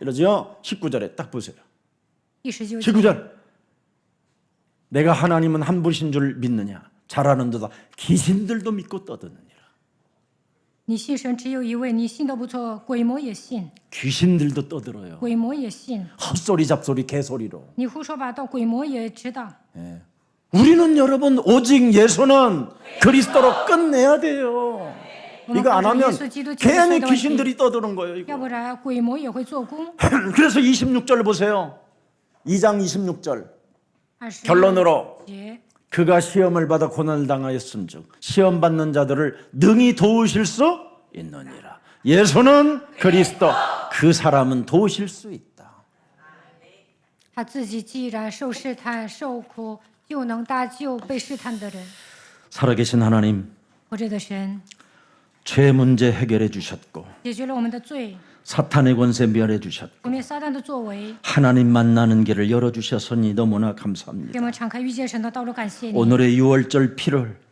이러죠. 19절에 딱 보세요. 第19节， 19절. 내가 하나님은 한 분이신 줄 믿느냐? 잘하는도다. 귀신들도 믿고 떠드느니라. 你信神只有一位，你信的不错，鬼魔也信， 귀신들도 떠들어요. 鬼魔也信， 헛소리 잡소리 개소리로. 你胡说八道，鬼魔也知道。 우리는 여러분 오직 예수는 그리스도로 끝내야 돼요. 이거 안 하면 괜히 귀신들이 떠드는 거예요. 要 이거. 不然鬼魔也会做工。 그래서 26절 보세요. 2장 26절 26 결론으로 节， 그가 시험을 받아 고난을 당하였음즉 시험 받는 자들을 능히 도우실 수 있느니라. 예수는 그리스도, 그 사람은 도우실 수 있다. 他自己既然受试探、受苦，就能搭救被试探的人。 살아계신 하나님, 活着的神 죄 문제 해결해 주셨고 解决了我们的罪， 사탄의 권세 멸해 주셨고 毁灭撒旦的作为， 하나님 만나는 길을 열어 주셨으니 너무나 给 감사합니다. 我们敞开遇见神的道路。感谢你。 오늘의 6월절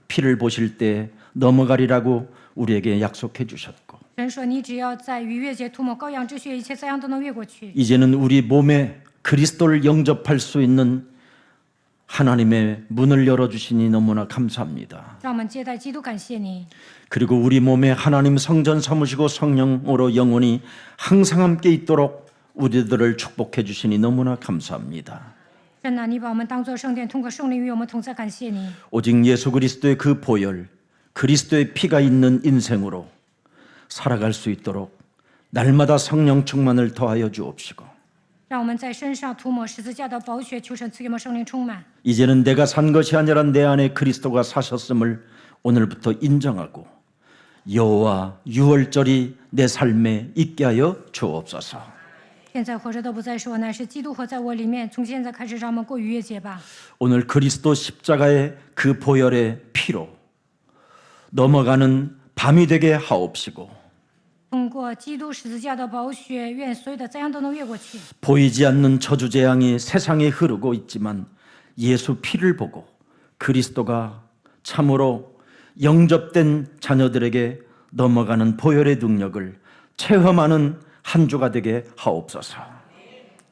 피를 보실 때 넘어가리라고 우리에게 약속해 주셨고 神说：“你只要在逾越节涂抹羔羊之血，一切灾殃都能越过去。 이제는 우리 몸에 그리스도를 영접할 수 있는 하나님의 문을 열어 주시니 너무나 감사합니다. ”让我们接待基督，感谢你。 그리고 우리 몸에 하나님 성전 삼으시고 성령으로 영원히 항상 함께 있도록 우리들을 축복해 주시니 너무나 감사합니다. 神啊，你把我们当作圣殿，通过圣灵与我们同在，感谢你。 오직 예수 그리스도의 그 보혈, 그리스도의 피가 있는 인생으로 살아갈 수 있도록 날마다 성령 충만을 더하여 주옵시고 让我们在身上涂抹十字架的宝血，求神赐给我们圣灵充满。 이제는 내가 산 것이 아니라 내 안에 그리스도가 사셨음을 오늘부터 인정하고 여호와 유월절이 내 삶에 있게 하여 주옵소서. 现在活着的不再是我，乃是基督活在我里面。从现在开始，让我们过逾越节吧。 오늘 그리스도 십자가의 그 보혈의 피로 넘어가는 밤이 되게 하옵시고 通过基督十字架的宝血，愿所有的灾殃都能越过去。 보이지 않는 저주 재앙이 세상에 흐르고 있지만 예수 피를 보고 그리스도가 참으로 영접된 자녀들에게 넘어가는 보혈의 능력을 체험하는 한 주가 되게 하옵소서.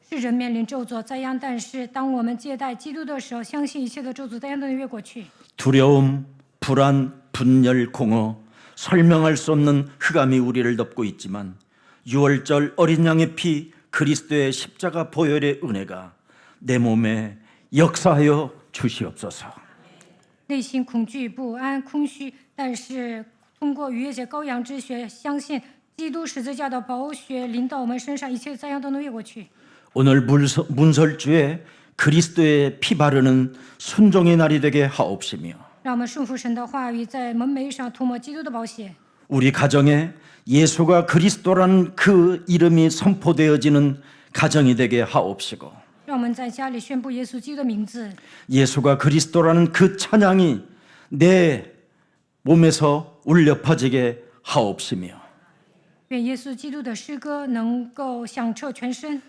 世人面临咒诅灾殃，但是当我们接待基督的时候，相信一切的咒诅灾殃都能越过去。 두려움, 불안, 분열, 공허, 설명할 수 없는 흑암이 우리를 덮고 있지만 유월절 어린 양의 피 그리스도의 십자가 보혈의 은혜가 내 몸에 역사하여 주시옵소서. 内心恐惧、不安、空虚，但是通过逾越节羔羊之血，相信基督十字架的宝血临到我们身上，一切的灾殃都能越过去。 오늘 문설주에 그리스도의 피 바르는 순종의 날이 되게 하옵시며 让我们顺服神的话语，在门楣上涂抹基督的宝血。 우리 가정에 예수가 그리스도라는 그 이름이 선포되어지는 가정이 되게 하옵시고 让我们在家里宣布耶稣基督的名字， 예수가 그리스도라는 그 찬양이 내 몸에서 울려 퍼지게 하옵시며 愿耶稣基督的诗歌能够响彻全身，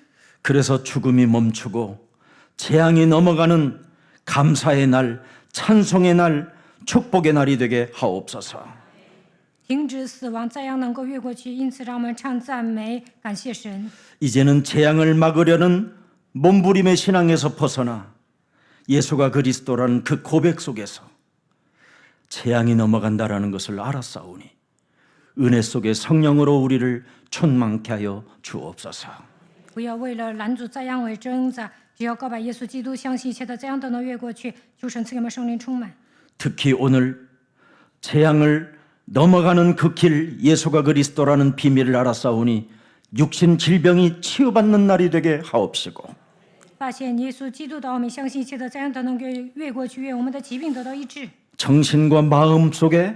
그래서 죽음이 멈추고 재앙이 넘어가는 감사의 날, 찬송의 날, 축복의 날이 되게 하옵소서. 停止死亡，灾殃能够越过去。因此，让我们唱赞美，感谢神。 이제는 재앙을 막으려는 몸부림의 신앙에서 벗어나 예수가 그리스도라는 그 고백 속에서 재앙이 넘어간다라는 것을 알았사오니 은혜 속에 성령으로 우리를 충만케 하여 주옵소서. 不要为了拦阻灾殃而挣扎，只要告白耶稣基督，相信一切的灾殃都能越过去。求神赐给我们圣灵充满。 특히 오늘 재앙을 넘어가는 그 길 예수가 그리스도라는 비밀을 알았사오니 육신 질병이 치유받는 날이 되게 하옵시고 发现耶稣基督的奥秘，相信一切的灾殃都能越过去，愿我们的疾病得到医治。 정신과 마음 속에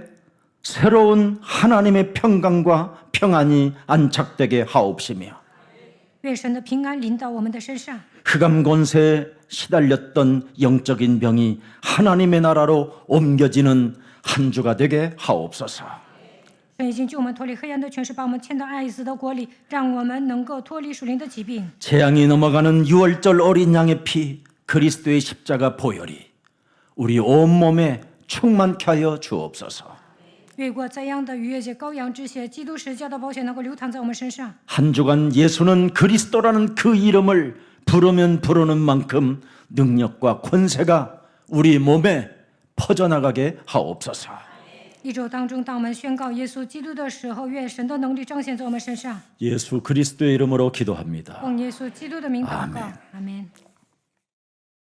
새로운 하나님의 평강과 평안이 안착되게 하옵시며 愿神的平安临到我们的身上， 흑암 권세에 시달렸던 영적인 병이 하나님의 나라로 옮겨지는 한 주가 되게 하옵소서. 神已经救我们脱离黑暗的权势，把我们迁到爱子的国里，让我们能够脱离属灵的疾病。 재앙이 넘어가는 유월절 어린 양의 피 그리스도의 십자가 보혈이 우리 온몸에 충만케 하여 주옵소서. 越过这样的逾越节羔羊之血，基督十字架的宝血能够流淌在我们身上。 한 주간 예수는 그리스도라는 그 이름을 부르면 부르는 만큼 능력과 권세가 우리 몸에 퍼져나가게 하옵소서. 一周当中，当我们宣告耶稣基督的时候，愿神的能力彰显在我们身上。 예수 그리스도의 이름으로 기도합니다. 奉耶稣基督的名祷告，阿门。